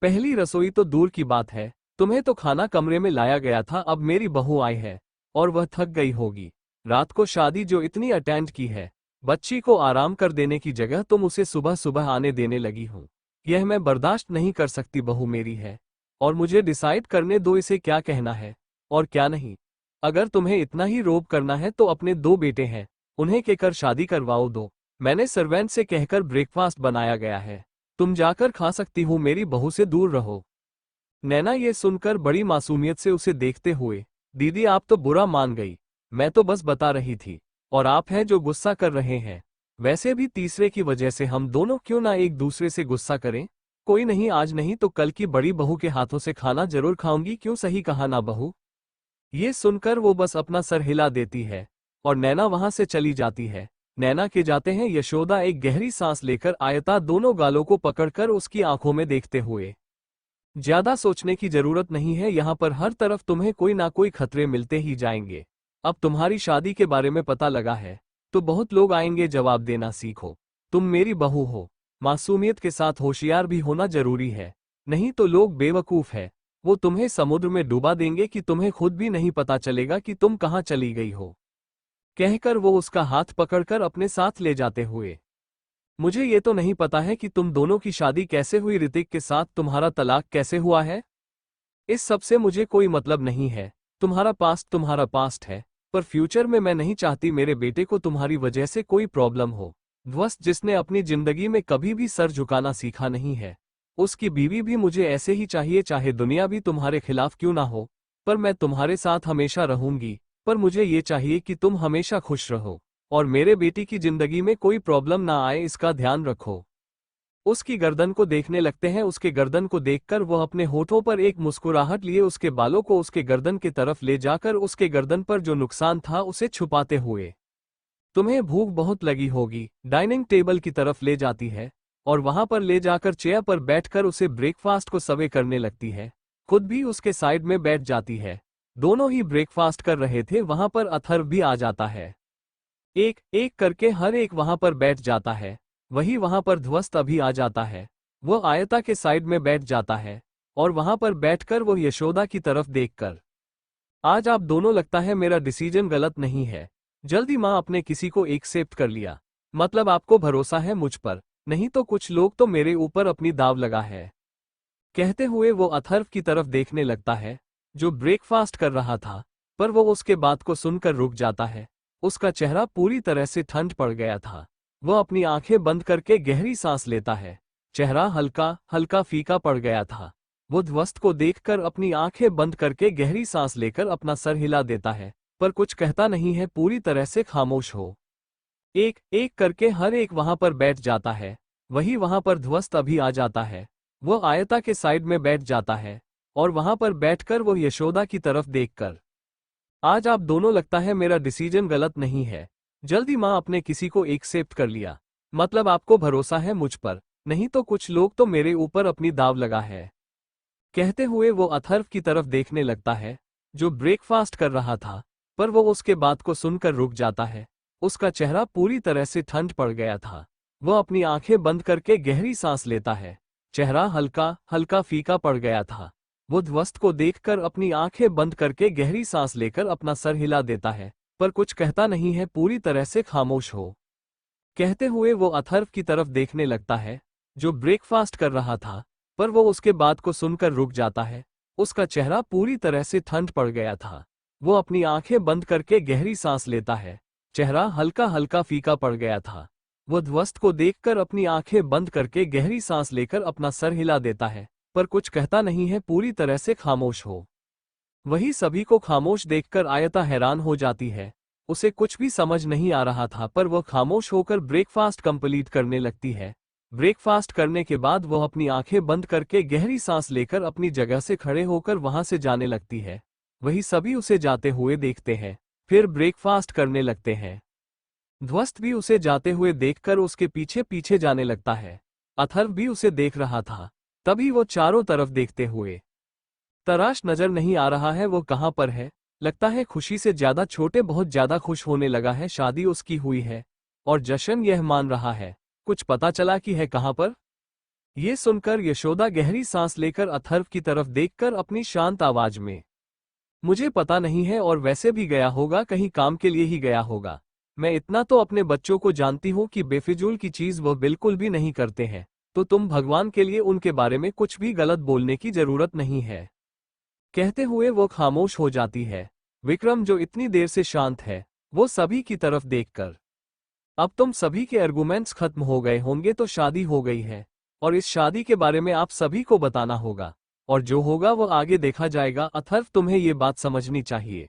[SPEAKER 1] पहली रसोई तो दूर की बात है, तुम्हें तो खाना कमरे में लाया गया था। अब मेरी बहू आई है और वह थक गई होगी। रात को शादी जो इतनी अटेंड की है, बच्ची को आराम कर देने की जगह तुम उसे सुबह सुबह आने देने लगी हो। यह मैं बर्दाश्त नहीं कर सकती। बहू मेरी है और मुझे डिसाइड करने दो इसे क्या कहना है और क्या नहीं। अगर तुम्हें इतना ही रोब करना है तो अपने 2 बेटे हैं, उन्हें कहकर शादी करवाओ दो। मैंने सर्वेंट से कहकर ब्रेकफास्ट बनाया गया है, तुम जाकर खा सकती हो। मेरी बहू से दूर रहो। नैना ये सुनकर बड़ी मासूमियत से उसे देखते हुए, दीदी आप तो बुरा मान गई, मैं तो बस बता रही थी। और आप हैं जो गुस्सा कर रहे हैं। वैसे भी तीसरे की वजह से हम दोनों क्यों ना एक दूसरे से गुस्सा करें। कोई नहीं, आज नहीं तो कल की बड़ी बहू के हाथों से खाना जरूर खाऊंगी। क्यों, सही कहा ना बहू? ये सुनकर वो बस अपना सर हिला देती है और नैना वहां से चली जाती है। नैना के जाते हैं यशोदा एक गहरी सांस लेकर आयता दोनों गालों को पकड़कर उसकी आंखों में देखते हुए, ज्यादा सोचने की जरूरत नहीं है, यहाँ पर हर तरफ तुम्हें कोई ना कोई खतरे मिलते ही जाएंगे। अब तुम्हारी शादी के बारे में पता लगा है तो बहुत लोग आएंगे, जवाब देना सीखो। तुम मेरी बहू हो, मासूमियत के साथ होशियार भी होना जरूरी है, नहीं तो लोग बेवकूफ है। वो तुम्हें समुद्र में डुबा देंगे कि तुम्हें खुद भी नहीं पता चलेगा कि तुम कहाँ चली गई हो। कहकर वो उसका हाथ पकड़कर अपने साथ ले जाते हुए, मुझे ये तो नहीं पता है कि तुम दोनों की शादी कैसे हुई, ऋतिक के साथ तुम्हारा तलाक कैसे हुआ है। इस सब से मुझे कोई मतलब नहीं है। तुम्हारा पास्ट है, पर फ्यूचर में मैं नहीं चाहती मेरे बेटे को तुम्हारी वजह से कोई प्रॉब्लम हो। ध्वस्त जिसने अपनी जिंदगी में कभी भी सर झुकाना सीखा नहीं है, उसकी बीवी भी मुझे ऐसे ही चाहिए, चाहे दुनिया भी तुम्हारे खिलाफ क्यों ना हो। पर मैं तुम्हारे साथ हमेशा रहूंगी, पर मुझे ये चाहिए कि तुम हमेशा खुश रहो और मेरे बेटी की जिंदगी में कोई प्रॉब्लम ना आए, इसका ध्यान रखो। उसकी गर्दन को देखने लगते हैं। उसके गर्दन को देखकर वह अपने होठों पर एक मुस्कुराहट लिए उसके बालों को उसके गर्दन की तरफ ले जाकर उसके गर्दन पर जो नुकसान था उसे छुपाते हुए, तुम्हें भूख बहुत लगी होगी, डाइनिंग टेबल की तरफ ले जाती है और वहां पर ले जाकर चेयर पर बैठकर उसे ब्रेकफास्ट को सर्व करने लगती है। खुद भी उसके साइड में बैठ जाती है। दोनों ही ब्रेकफास्ट कर रहे थे, वहां पर अथर्व भी आ जाता है। एक एक करके हर एक वहां पर बैठ जाता है। वही वहां पर ध्वस्त अभी आ जाता है। वह आयता के साइड में बैठ जाता है और वहां पर बैठकर वो यशोदा की तरफ देखकर, आज आप दोनों, लगता है मेरा डिसीजन गलत नहीं है। जल्दी माँ आपने किसी को एक्सेप्ट कर लिया, मतलब आपको भरोसा है मुझ पर, नहीं तो कुछ लोग तो मेरे ऊपर अपनी दाव लगा है। कहते हुए वो अथर्व की तरफ देखने लगता है जो ब्रेकफास्ट कर रहा था, पर वो उसके बात को सुनकर रुक जाता है। उसका चेहरा पूरी तरह से ठंड पड़ गया था। वह अपनी आंखें बंद करके गहरी सांस लेता है। चेहरा हल्का हल्का फीका पड़ गया था। वो ध्वस्त को देखकर अपनी आंखें बंद करके गहरी सांस लेकर अपना सर हिला देता है, पर कुछ कहता नहीं है, पूरी तरह से खामोश हो। एक एक करके हर एक वहां पर बैठ जाता है। वही वहां पर ध्वस्त अभी आ जाता है। वह आयता के साइड में बैठ जाता है और वहां पर बैठकर वो यशोदा की तरफ देखकर, आज आप दोनों, लगता है मेरा डिसीजन गलत नहीं है। जल्दी माँ आपने किसी को एक्सेप्ट कर लिया, मतलब आपको भरोसा है मुझ पर, नहीं तो कुछ लोग तो मेरे ऊपर अपनी दाव लगा है। कहते हुए वो अथर्व की तरफ देखने लगता है जो ब्रेकफास्ट कर रहा था, पर वो उसके बात को सुनकर रुक जाता है। उसका चेहरा पूरी तरह से ठंड पड़ गया था। वह अपनी आंखें बंद करके गहरी सांस लेता है। चेहरा हल्का हल्का फीका पड़ गया था। वो ध्वस्त को देखकर अपनी आंखें बंद करके गहरी सांस लेकर अपना सर हिला देता है, पर कुछ कहता नहीं है, पूरी तरह से खामोश हो। कहते हुए वो अथर्व की तरफ देखने लगता है जो ब्रेकफास्ट कर रहा था, पर वो उसके बात को सुनकर रुक जाता है। उसका चेहरा पूरी तरह से ठंड पड़ गया था। वो अपनी आंखें बंद करके गहरी सांस लेता है। चेहरा हल्का हल्का फीका पड़ गया था। वो ध्वस्त को देखकर अपनी आंखें बंद करके गहरी सांस लेकर अपना सर हिला देता है, पर कुछ कहता नहीं है, पूरी तरह से खामोश हो। वही सभी को खामोश देखकर आयता हैरान हो जाती है। उसे कुछ भी समझ नहीं आ रहा था, पर वह खामोश होकर ब्रेकफास्ट कंप्लीट करने लगती है। ब्रेकफास्ट करने के बाद वह अपनी आंखें बंद करके गहरी सांस लेकर अपनी जगह से खड़े होकर वहां से जाने लगती है। वही सभी उसे जाते हुए देखते हैं, फिर ब्रेकफास्ट करने लगते हैं। ध्वस्त भी उसे जाते हुए देखकर उसके पीछे पीछे जाने लगता है। अथर्व भी उसे देख रहा था। तभी वो चारों तरफ देखते हुए तराश नजर नहीं आ रहा है वो कहां पर है। लगता है खुशी से ज्यादा छोटे बहुत ज्यादा खुश होने लगा है। शादी उसकी हुई है और जश्न यह मान रहा है। कुछ पता चला कि है कहाँ पर? ये सुनकर यशोदा गहरी सांस लेकर अथर्व की तरफ देखकर अपनी शांत आवाज में, मुझे पता नहीं है, और वैसे भी गया होगा, कहीं काम के लिए ही गया होगा। मैं इतना तो अपने बच्चों को जानती हूँ कि बेफिजूल की चीज वह बिल्कुल भी नहीं करते हैं, तो तुम भगवान के लिए उनके बारे में कुछ भी गलत बोलने की जरूरत नहीं है। कहते हुए वो खामोश हो जाती है। विक्रम, जो इतनी देर से शांत है, वो सभी की तरफ देखकर, अब तुम सभी के आर्गुमेंट्स खत्म हो गए होंगे, तो शादी हो गई है, और इस शादी के बारे में आप सभी को बताना होगा, और जो होगा वो आगे देखा जाएगा। अथर्व, तुम्हें ये बात समझनी चाहिए।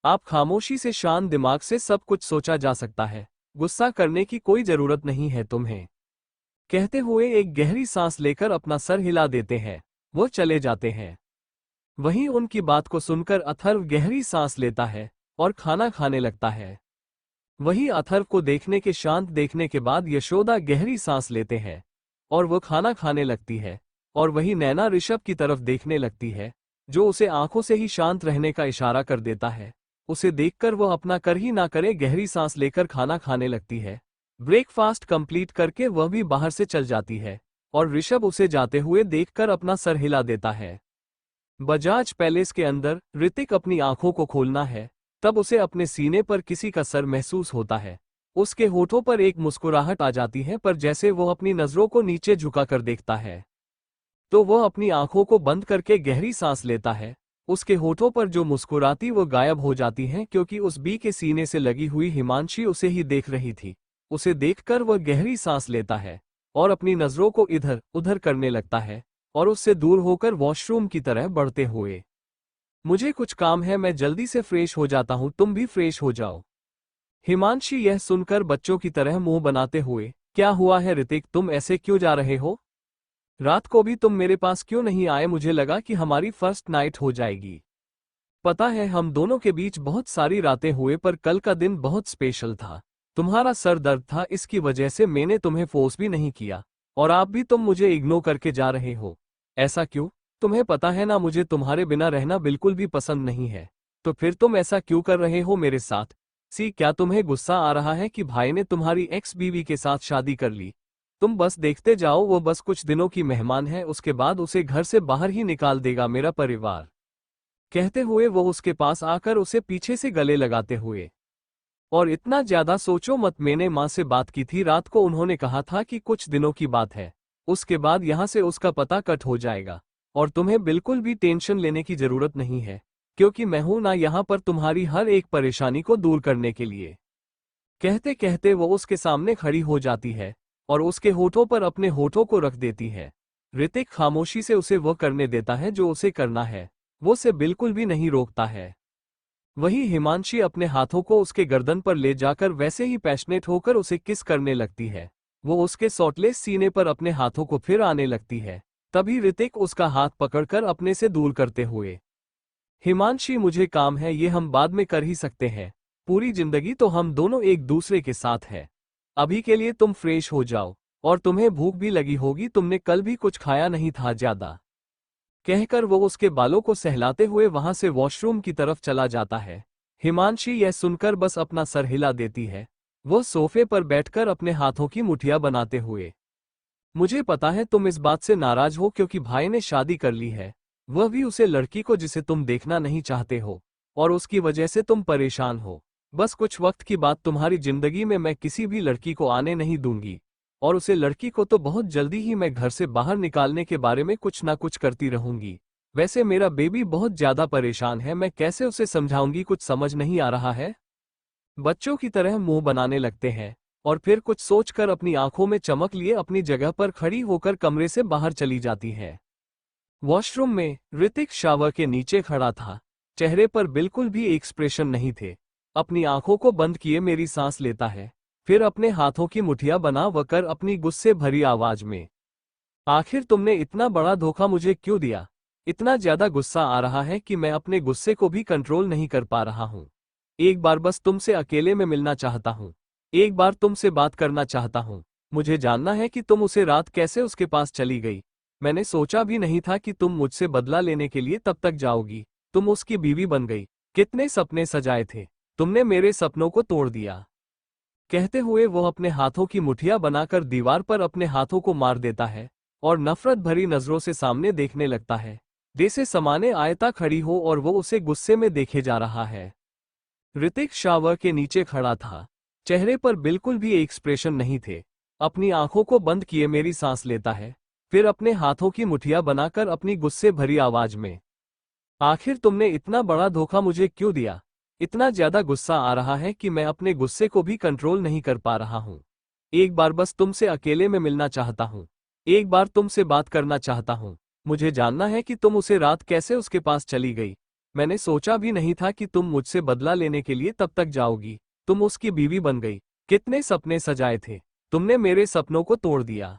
[SPEAKER 1] आप खामोशी से, शांत दिमाग से सब कुछ सोचा जा सकता है, गुस्सा करने की कोई जरूरत नहीं है तुम्हें। कहते हुए एक गहरी सांस लेकर अपना सर हिला देते हैं, वो चले जाते हैं। वहीं उनकी बात को सुनकर अथर्व गहरी सांस लेता है और खाना खाने लगता है। वहीं अथर्व को देखने के, शांत देखने के बाद यशोदा गहरी सांस लेते हैं और वो खाना खाने लगती है। और वही नैना ऋषभ की तरफ देखने लगती है, जो उसे आंखों से ही शांत रहने का इशारा कर देता है। उसे देखकर वह अपना कर ही ना करे, गहरी सांस लेकर खाना खाने लगती है। ब्रेकफास्ट कंप्लीट करके वह भी बाहर से चल जाती है और ऋषभ उसे जाते हुए देखकर अपना सर हिला देता है। बजाज पैलेस के अंदर ऋतिक अपनी आंखों को खोलना है, तब उसे अपने सीने पर किसी का सर महसूस होता है। उसके होठों पर एक मुस्कुराहट आ जाती है, पर जैसे वो अपनी नजरों को नीचे झुकाकर देखता है, तो वह अपनी आंखों को बंद करके गहरी सांस लेता है। उसके होठों पर जो मुस्कुराती वो गायब हो जाती है, क्योंकि उस बी के सीने से लगी हुई हिमांशी उसे ही देख रही थी। उसे देखकर वह गहरी सांस लेता है और अपनी नजरों को इधर उधर करने लगता है और उससे दूर होकर वॉशरूम की तरह बढ़ते हुए, मुझे कुछ काम है, मैं जल्दी से फ्रेश हो जाता हूँ, तुम भी फ्रेश हो जाओ। हिमांशी यह सुनकर बच्चों की तरह मुंह बनाते हुए, क्या हुआ है ऋतिक, तुम ऐसे क्यों जा रहे हो? रात को भी तुम मेरे पास क्यों नहीं आए? मुझे लगा कि हमारी फर्स्ट नाइट हो जाएगी। पता है हम दोनों के बीच बहुत सारी रातें हुए, पर कल का दिन बहुत स्पेशल था। तुम्हारा सर दर्द था, इसकी वजह से मैंने तुम्हें फोर्स भी नहीं किया, और आप भी तुम मुझे इग्नोर करके जा रहे हो। ऐसा क्यों? तुम्हें पता है ना, मुझे तुम्हारे बिना रहना बिल्कुल भी पसंद नहीं है। तो फिर तुम ऐसा क्यों कर रहे हो मेरे साथ? क्या तुम्हें गुस्सा आ रहा है कि भाई ने तुम्हारी एक्स बीवी के साथ शादी कर ली? तुम बस देखते जाओ, वो बस कुछ दिनों की मेहमान है, उसके बाद उसे घर से बाहर ही निकाल देगा मेरा परिवार। कहते हुए वो उसके पास आकर उसे पीछे से गले लगाते हुए, और इतना ज्यादा सोचो मत, मैंने माँ से बात की थी रात को, उन्होंने कहा था कि कुछ दिनों की बात है, उसके बाद यहाँ से उसका पता कट हो जाएगा, और तुम्हें बिल्कुल भी टेंशन लेने की जरूरत नहीं है, क्योंकि मैं हूं ना यहाँ पर तुम्हारी हर एक परेशानी को दूर करने के लिए। कहते कहते वो उसके सामने खड़ी हो जाती है और उसके होठों पर अपने होठों को रख देती है। ऋतिक खामोशी से उसे वह करने देता है जो उसे करना है, वो उसे बिल्कुल भी नहीं रोकता है। वही हिमांशी अपने हाथों को उसके गर्दन पर ले जाकर वैसे ही पैशनेट होकर उसे किस करने लगती है। वो उसके सॉटलेस सीने पर अपने हाथों को फिर आने लगती है। तभी ऋतिक उसका हाथ पकड़कर अपने से दूर करते हुए, हिमांशी मुझे काम है, ये हम बाद में कर ही सकते हैं, पूरी जिंदगी तो हम दोनों एक दूसरे के साथ हैं। अभी के लिए तुम फ्रेश हो जाओ, और तुम्हें भूख भी लगी होगी, तुमने कल भी कुछ खाया नहीं था ज्यादा। कहकर वो उसके बालों को सहलाते हुए वहां से वॉशरूम की तरफ चला जाता है। हिमांशी यह सुनकर बस अपना सर हिला देती है। वो सोफे पर बैठकर अपने हाथों की मुठियां बनाते हुए, मुझे पता है तुम इस बात से नाराज हो क्योंकि भाई ने शादी कर ली है, वह भी उसे लड़की को जिसे तुम देखना नहीं चाहते हो, और उसकी वजह से तुम परेशान हो। बस कुछ वक्त की बात, तुम्हारी जिंदगी में मैं किसी भी लड़की को आने नहीं दूंगी, और उसे लड़की को तो बहुत जल्दी ही मैं घर से बाहर निकालने के बारे में कुछ ना कुछ करती रहूंगी। वैसे मेरा बेबी बहुत ज्यादा परेशान है, मैं कैसे उसे समझाऊंगी, कुछ समझ नहीं आ रहा है? बच्चों की तरह मुंह बनाने लगते हैं और फिर कुछ सोचकर अपनी आंखों में चमक लिए अपनी जगह पर खड़ी होकर कमरे से बाहर चली जाती है। वॉशरूम में ऋतिक शावर के नीचे खड़ा था। चेहरे पर बिल्कुल भी एक्सप्रेशन नहीं थे। अपनी आंखों को बंद किए मेरी सांस लेता है, फिर अपने हाथों की मुठियां बना वकर अपनी गुस्से भरी आवाज में, आखिर तुमने इतना बड़ा धोखा मुझे क्यों दिया? इतना ज्यादा गुस्सा आ रहा है कि मैं अपने गुस्से को भी कंट्रोल नहीं कर पा रहा हूँ। एक बार बस तुमसे अकेले में मिलना चाहता हूँ, एक बार तुमसे बात करना चाहता हूँ। मुझे जानना है कि तुम उसे रात कैसे उसके पास चली गई। मैंने सोचा भी नहीं था कि तुम मुझसे बदला लेने के लिए तब तक जाओगी। तुम उसकी बीवी बन गई। कितने सपने सजाए थे, तुमने मेरे सपनों को तोड़ दिया। कहते हुए वो अपने हाथों की मुठिया बनाकर दीवार पर अपने हाथों को मार देता है और नफरत भरी नजरों से सामने देखने लगता है। जैसे समाने आयता खड़ी हो और वो उसे गुस्से में देखे जा रहा है। ऋतिक शावर के नीचे खड़ा था। चेहरे पर बिल्कुल भी एक्सप्रेशन नहीं थे। अपनी आंखों को बंद किए मेरी सांस लेता है, फिर अपने हाथों की मुठिया बनाकर अपनी गुस्से भरी आवाज में, आखिर तुमने इतना बड़ा धोखा मुझे क्यों दिया? इतना ज्यादा गुस्सा आ रहा है कि मैं अपने गुस्से को भी कंट्रोल नहीं कर पा रहा हूं। एक बार बस तुमसे अकेले में मिलना चाहता हूं। एक बार तुमसे बात करना चाहता हूं। मुझे जानना है कि तुम उसे रात कैसे उसके पास चली गई। मैंने सोचा भी नहीं था कि तुम मुझसे बदला लेने के लिए तब तक जाओगी। तुम उसकी बीवी बन गई। कितने सपने सजाए थे, तुमने मेरे सपनों को तोड़ दिया।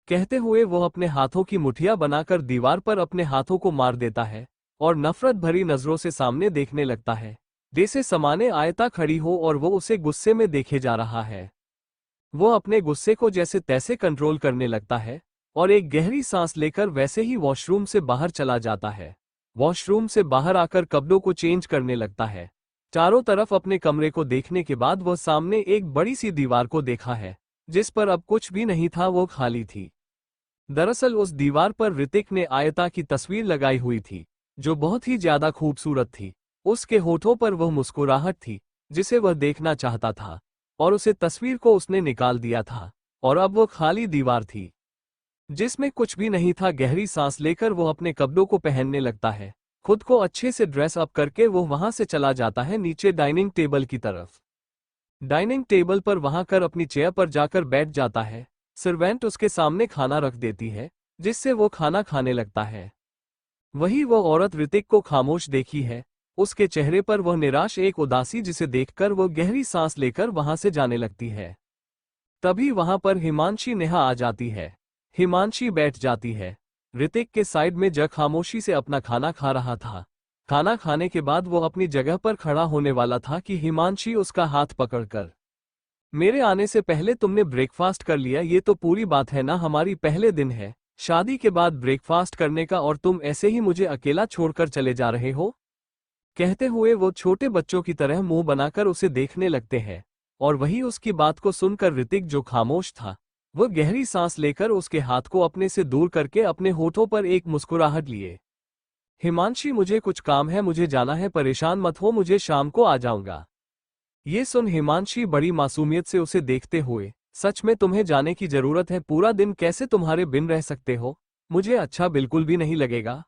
[SPEAKER 1] कहते हुए वो अपने हाथों की मुठिया बनाकर दीवार पर अपने हाथों को मार देता है और नफरत भरी नजरों से सामने देखने लगता है। जैसे समाने आयता खड़ी हो और वो उसे गुस्से में देखे जा रहा है। वो अपने गुस्से को जैसे तैसे कंट्रोल करने लगता है और एक गहरी सांस लेकर वैसे ही वॉशरूम से बाहर चला जाता है। वॉशरूम से बाहर आकर कपड़ों को चेंज करने लगता है। चारों तरफ अपने कमरे को देखने के बाद वह सामने एक बड़ी सी दीवार को देखा है, जिस पर अब कुछ भी नहीं था, वो खाली थी। दरअसल उस दीवार पर ऋतिक ने आयता की तस्वीर लगाई हुई थी, जो बहुत ही ज्यादा खूबसूरत थी। उसके होठों पर वह मुस्कुराहट थी जिसे वह देखना चाहता था, और उसे तस्वीर को उसने निकाल दिया था और अब वो खाली दीवार थी जिसमें कुछ भी नहीं था। गहरी सांस लेकर वो अपने कपड़ों को पहनने लगता है। खुद को अच्छे से ड्रेस अप करके वो वहां से चला जाता है नीचे डाइनिंग टेबल की तरफ। डाइनिंग टेबल पर वहां कर अपनी चेयर पर जाकर बैठ जाता है। सर्वेंट उसके सामने खाना रख देती है, जिससे वो खाना खाने लगता है। वही वो औरत ऋतिक को खामोश देखी है। उसके चेहरे पर वह निराश एक उदासी जिसे देखकर वो गहरी सांस लेकर वहां से जाने लगती है। तभी वहां पर हिमांशी नेहा आ जाती है। हिमांशी बैठ जाती है। ऋतिक के साइड में जग खामोशी से अपना खाना खा रहा था। खाना खाने के बाद वो अपनी जगह पर खड़ा होने वाला था कि हिमांशी उसका हाथ पकड़कर, मेरे आने से पहले तुमने ब्रेकफास्ट कर लिया? ये तो पूरी बात है ना, हमारी पहले दिन है शादी के बाद ब्रेकफास्ट करने का, और तुम ऐसे ही मुझे अकेला छोड़कर चले जा रहे हो? कहते हुए वो छोटे बच्चों की तरह मुंह बनाकर उसे देखने लगते हैं। और वही उसकी बात को सुनकर ऋतिक, जो खामोश था, वो गहरी सांस लेकर उसके हाथ को अपने से दूर करके अपने होठों पर एक मुस्कुराहट लिए। हिमांशी, मुझे कुछ काम है, मुझे जाना है, परेशान मत हो, मुझे शाम को आ जाऊंगा। ये सुन हिमांशी बड़ी मासूमियत से उसे देखते हुए, सच में तुम्हें जाने की जरूरत है? पूरा दिन कैसे तुम्हारे बिन रह सकते हो? मुझे अच्छा बिल्कुल भी नहीं लगेगा।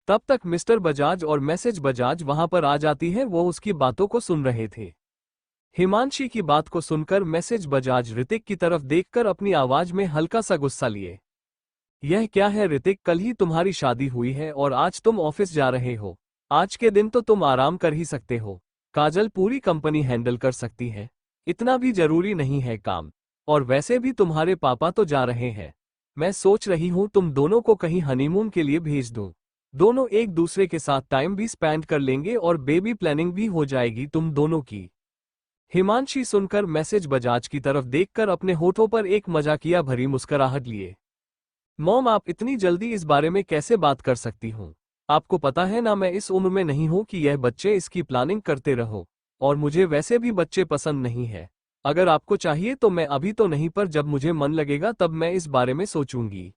[SPEAKER 1] तब तक मिस्टर बजाज और मैसेज बजाज वहां पर आ जाती है। वो उसकी बातों को सुन रहे थे। हिमांशी की बात को सुनकर मैसेज बजाज ऋतिक की तरफ देखकर अपनी आवाज में हल्का सा गुस्सा लिए, यह क्या है ऋतिक? कल ही तुम्हारी शादी हुई है और आज तुम ऑफिस जा रहे हो। आज के दिन तो तुम आराम कर ही सकते हो। काजल पूरी कंपनी हैंडल कर सकती है, इतना भी जरूरी नहीं है काम। और वैसे भी तुम्हारे पापा तो जा रहे हैं। मैं सोच रही हूँ तुम दोनों को कहीं हनीमून के लिए भेज दूँ। दोनों एक दूसरे के साथ टाइम भी स्पेंड कर लेंगे और बेबी प्लानिंग भी हो जाएगी तुम दोनों की। हिमांशी सुनकर मैसेज बजाज की तरफ देखकर अपने होठों पर एक मजाकिया भरी मुस्कुराहट लिए, मॉम, आप इतनी जल्दी इस बारे में कैसे बात कर सकती हूँ? आपको पता है ना, मैं इस उम्र में नहीं हूँ कि यह बच्चे इसकी प्लानिंग करते रहो, और मुझे वैसे भी बच्चे पसंद नहीं है। अगर आपको चाहिए तो मैं अभी तो नहीं, पर जब मुझे मन लगेगा तब मैं इस बारे में सोचूंगी।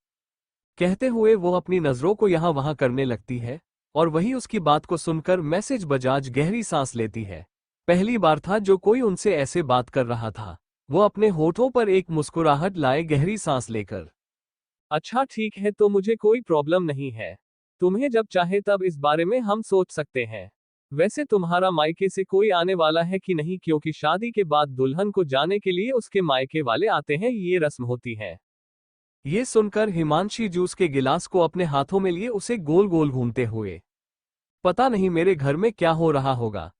[SPEAKER 1] कहते हुए वो अपनी नजरों को यहाँ वहाँ करने लगती है, और वही उसकी बात को सुनकर मैसेज बजाज गहरी सांस लेती है। पहली बार था जो कोई उनसे ऐसे बात कर रहा था। वो अपने होठों पर एक मुस्कुराहट लाए गहरी सांस लेकर, अच्छा ठीक है, तो मुझे कोई प्रॉब्लम नहीं है। तुम्हें जब चाहे तब इस बारे में हम सोच सकते हैं। वैसे तुम्हारा मायके से कोई आने वाला है कि नहीं? क्योंकि शादी के बाद दुल्हन को जाने के लिए उसके मायके वाले आते हैं, ये रस्म होती है। ये सुनकर हिमांशी जूस के गिलास को अपने हाथों में लिए उसे गोल गोल घूमते हुए, पता नहीं मेरे घर में क्या हो रहा होगा।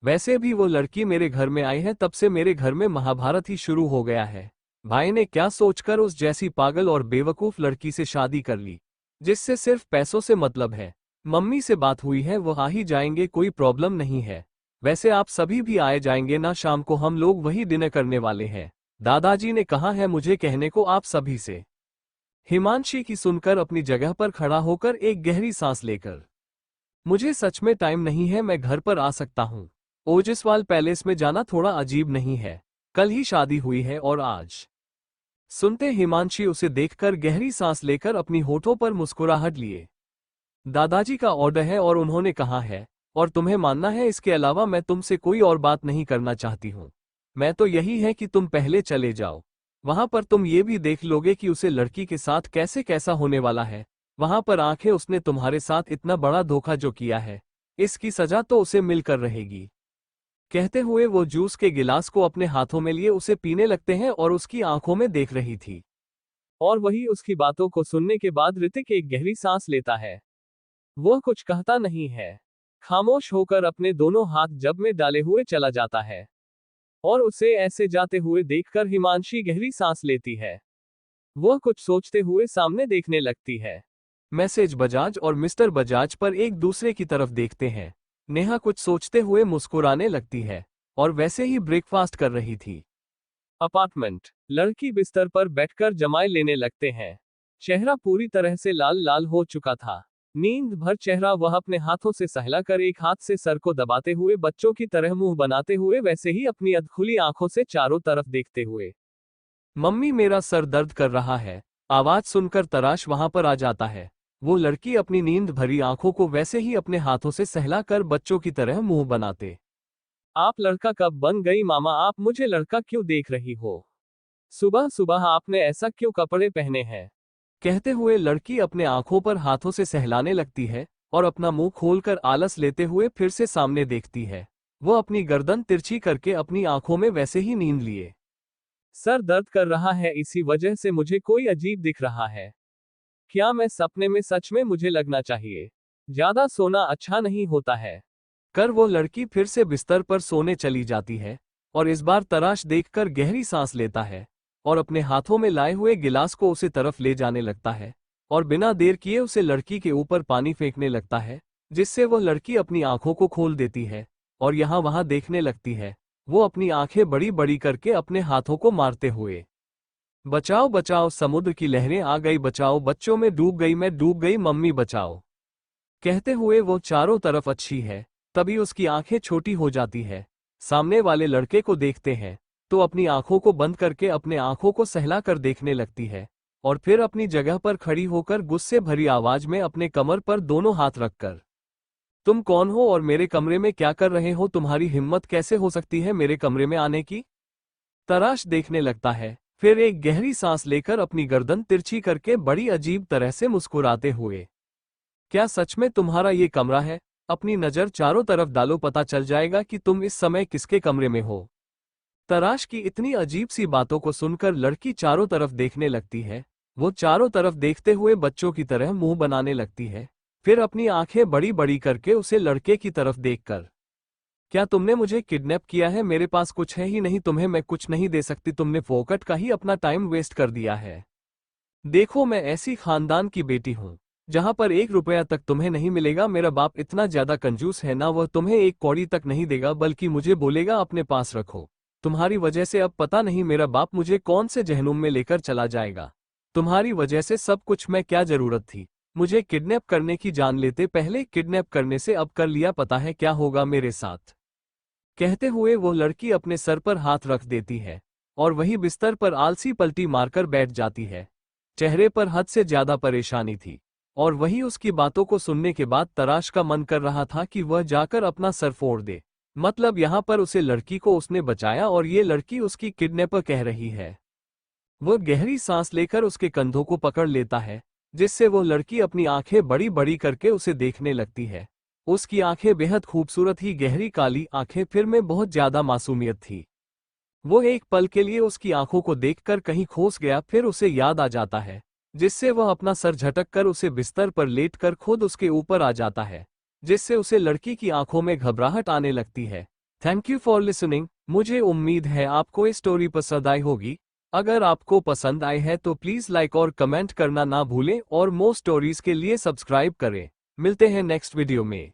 [SPEAKER 1] वैसे भी वो लड़की मेरे घर में आई है तब से मेरे घर में महाभारत ही शुरू हो गया है। भाई ने क्या सोचकर उस जैसी पागल और बेवकूफ लड़की से शादी कर ली, जिससे सिर्फ पैसों से मतलब है। मम्मी से बात हुई है, वो आ ही जाएंगे, कोई प्रॉब्लम नहीं है। वैसे आप सभी भी आए जाएंगे ना, शाम को हम लोग वही डिनर करने वाले हैं। दादाजी ने कहा है मुझे कहने को आप सभी से। हिमांशी की सुनकर अपनी जगह पर खड़ा होकर एक गहरी सांस लेकर, मुझे सच में टाइम नहीं है, मैं घर पर आ सकता हूँ। ओजसवाल पैलेस में जाना थोड़ा अजीब नहीं है। कल ही शादी हुई है और आज। सुनते हिमांशी उसे देखकर गहरी सांस लेकर अपनी होठों पर मुस्कुराहट लिए। दादाजी का ऑर्डर है और उन्होंने कहा है, और तुम्हें मानना है, इसके अलावा मैं तुमसे कोई और बात नहीं करना चाहती हूँ। मैं तो यही है कि तुम पहले चले जाओ। वहां पर तुम ये भी देख लोगे कि उसे लड़की के साथ कैसे कैसा होने वाला है। वहां पर आंखें, उसने तुम्हारे साथ इतना बड़ा धोखा जो किया है, इसकी सजा तो उसे मिलकर रहेगी। कहते हुए वो जूस के गिलास को अपने हाथों में लिए उसे पीने लगते हैं और उसकी आंखों में देख रही थी। और वही उसकी बातों को सुनने के बाद ऋतिक एक गहरी सांस लेता है। वह कुछ कहता नहीं है, खामोश होकर अपने दोनों हाथ जब में डाले हुए चला जाता है। और उसे ऐसे जाते हुए देखकर हिमांशी गहरी सांस लेती है। वह कुछ सोचते हुए सामने देखने लगती है। मैसेज बजाज और मिस्टर बजाज पर एक दूसरे की तरफ देखते हैं। नेहा कुछ सोचते हुए मुस्कुराने लगती है और वैसे ही ब्रेकफास्ट कर रही थी। अपार्टमेंट। लड़की बिस्तर पर बैठकर जमाए लेने लगते हैं। चेहरा पूरी तरह से लाल लाल हो चुका था। नींद भर चेहरा वह अपने हाथों से सहलाकर एक हाथ से सर को दबाते हुए बच्चों की तरह मुंह बनाते हुए वैसे ही अपनी अधखुली आंखों से चारों तरफ देखते हुए। मम्मी मेरा सर दर्द कर रहा है। आवाज सुनकर तराश वहां पर आ जाता है। वो लड़की अपनी नींद भरी आंखों को वैसे ही अपने हाथों से सहलाकर बच्चों की तरह मुंह बनाते। आप लड़का कब बन गई मामा, आप मुझे लड़का क्यों देख रही हो? सुबह सुबह आपने ऐसा क्यों कपड़े पहने हैं? कहते हुए लड़की अपने आंखों पर हाथों से सहलाने लगती है और अपना मुंह खोलकर आलस लेते हुए फिर से सामने देखती है। वो अपनी गर्दन तिरछी करके अपनी आंखों में वैसे ही नींद लिए। सर दर्द कर रहा है, इसी वजह से मुझे कोई अजीब दिख रहा है। क्या मैं सपने में? सच में मुझे लगना चाहिए ज्यादा सोना अच्छा नहीं होता है। कर वो लड़की फिर से बिस्तर पर सोने चली जाती है और इस बार तराश देखकर गहरी सांस लेता है और अपने हाथों में लाए हुए गिलास को उसे तरफ ले जाने लगता है और बिना देर किए उसे लड़की के ऊपर पानी फेंकने लगता है, जिससे वह लड़की अपनी आंखों को खोल देती है और यहाँ वहां देखने लगती है। वो अपनी आंखें बड़ी बड़ी करके अपने हाथों को मारते हुए, बचाओ बचाओ, समुद्र की लहरें आ गई, बचाओ, बच्चों में डूब गई, मैं डूब गई, मम्मी बचाओ। कहते हुए वो चारों तरफ अच्छी है। तभी उसकी आंखें छोटी हो जाती है। सामने वाले लड़के को देखते हैं तो अपनी आंखों को बंद करके अपने आंखों को सहला कर देखने लगती है और फिर अपनी जगह पर खड़ी होकर गुस्से भरी आवाज में अपने कमर पर दोनों हाथ रखकर, तुम कौन हो और मेरे कमरे में क्या कर रहे हो? तुम्हारी हिम्मत कैसे हो सकती है मेरे कमरे में आने की? तराश देखने लगता है, फिर एक गहरी सांस लेकर अपनी गर्दन तिरछी करके बड़ी अजीब तरह से मुस्कुराते हुए, क्या सच में तुम्हारा ये कमरा है? अपनी नजर चारों तरफ डालो, पता चल जाएगा कि तुम इस समय किसके कमरे में हो। तराश की इतनी अजीब सी बातों को सुनकर लड़की चारों तरफ देखने लगती है। वो चारों तरफ देखते हुए बच्चों की तरह मुंह बनाने लगती है, फिर अपनी आंखें बड़ी बड़ी करके उसे लड़के की तरफ देखकर, क्या तुमने मुझे किडनैप किया है? मेरे पास कुछ है ही नहीं, तुम्हें मैं कुछ नहीं दे सकती, तुमने फोकट का ही अपना टाइम वेस्ट कर दिया है। देखो मैं ऐसी खानदान की बेटी हूँ जहां पर 1 रुपया तक तुम्हें नहीं मिलेगा। मेरा बाप इतना ज्यादा कंजूस है ना, वह तुम्हें 1 कौड़ी तक नहीं देगा, बल्कि मुझे बोलेगा अपने पास रखो। तुम्हारी वजह से अब पता नहीं मेरा बाप मुझे कौन से जहनुम में लेकर चला जाएगा। तुम्हारी वजह से सब कुछ, मैं क्या जरूरत थी मुझे किडनैप करने की? जान लेते पहले, किडनैप करने से अब कर लिया, पता है क्या होगा मेरे साथ? कहते हुए वो लड़की अपने सर पर हाथ रख देती है और वही बिस्तर पर आलसी पलटी मारकर बैठ जाती है। चेहरे पर हद से ज्यादा परेशानी थी और वही उसकी बातों को सुनने के बाद तराश का मन कर रहा था कि वह जाकर अपना सर फोड़ दे। मतलब यहाँ पर उसे लड़की को उसने बचाया और ये लड़की उसकी किडनैपर कह रही है। वह गहरी सांस लेकर उसके कंधों को पकड़ लेता है, जिससे वो लड़की अपनी आंखें बड़ी बड़ी करके उसे देखने लगती है। उसकी आंखें बेहद खूबसूरत ही गहरी काली आंखें, फिर में बहुत ज्यादा मासूमियत थी। वो एक पल के लिए उसकी आंखों को देखकर कहीं खोस गया, फिर उसे याद आ जाता है, जिससे वह अपना सर झटक कर उसे बिस्तर पर लेटकर खुद उसके ऊपर आ जाता है, जिससे उसे लड़की की आंखों में घबराहट आने लगती है। Thank you for listening. मुझे उम्मीद है आपको ये स्टोरी पसंद आई होगी। अगर आपको पसंद आई है तो प्लीज लाइक और कमेंट करना ना भूलें और मोर स्टोरीज के लिए सब्सक्राइब करें। मिलते हैं नेक्स्ट वीडियो में।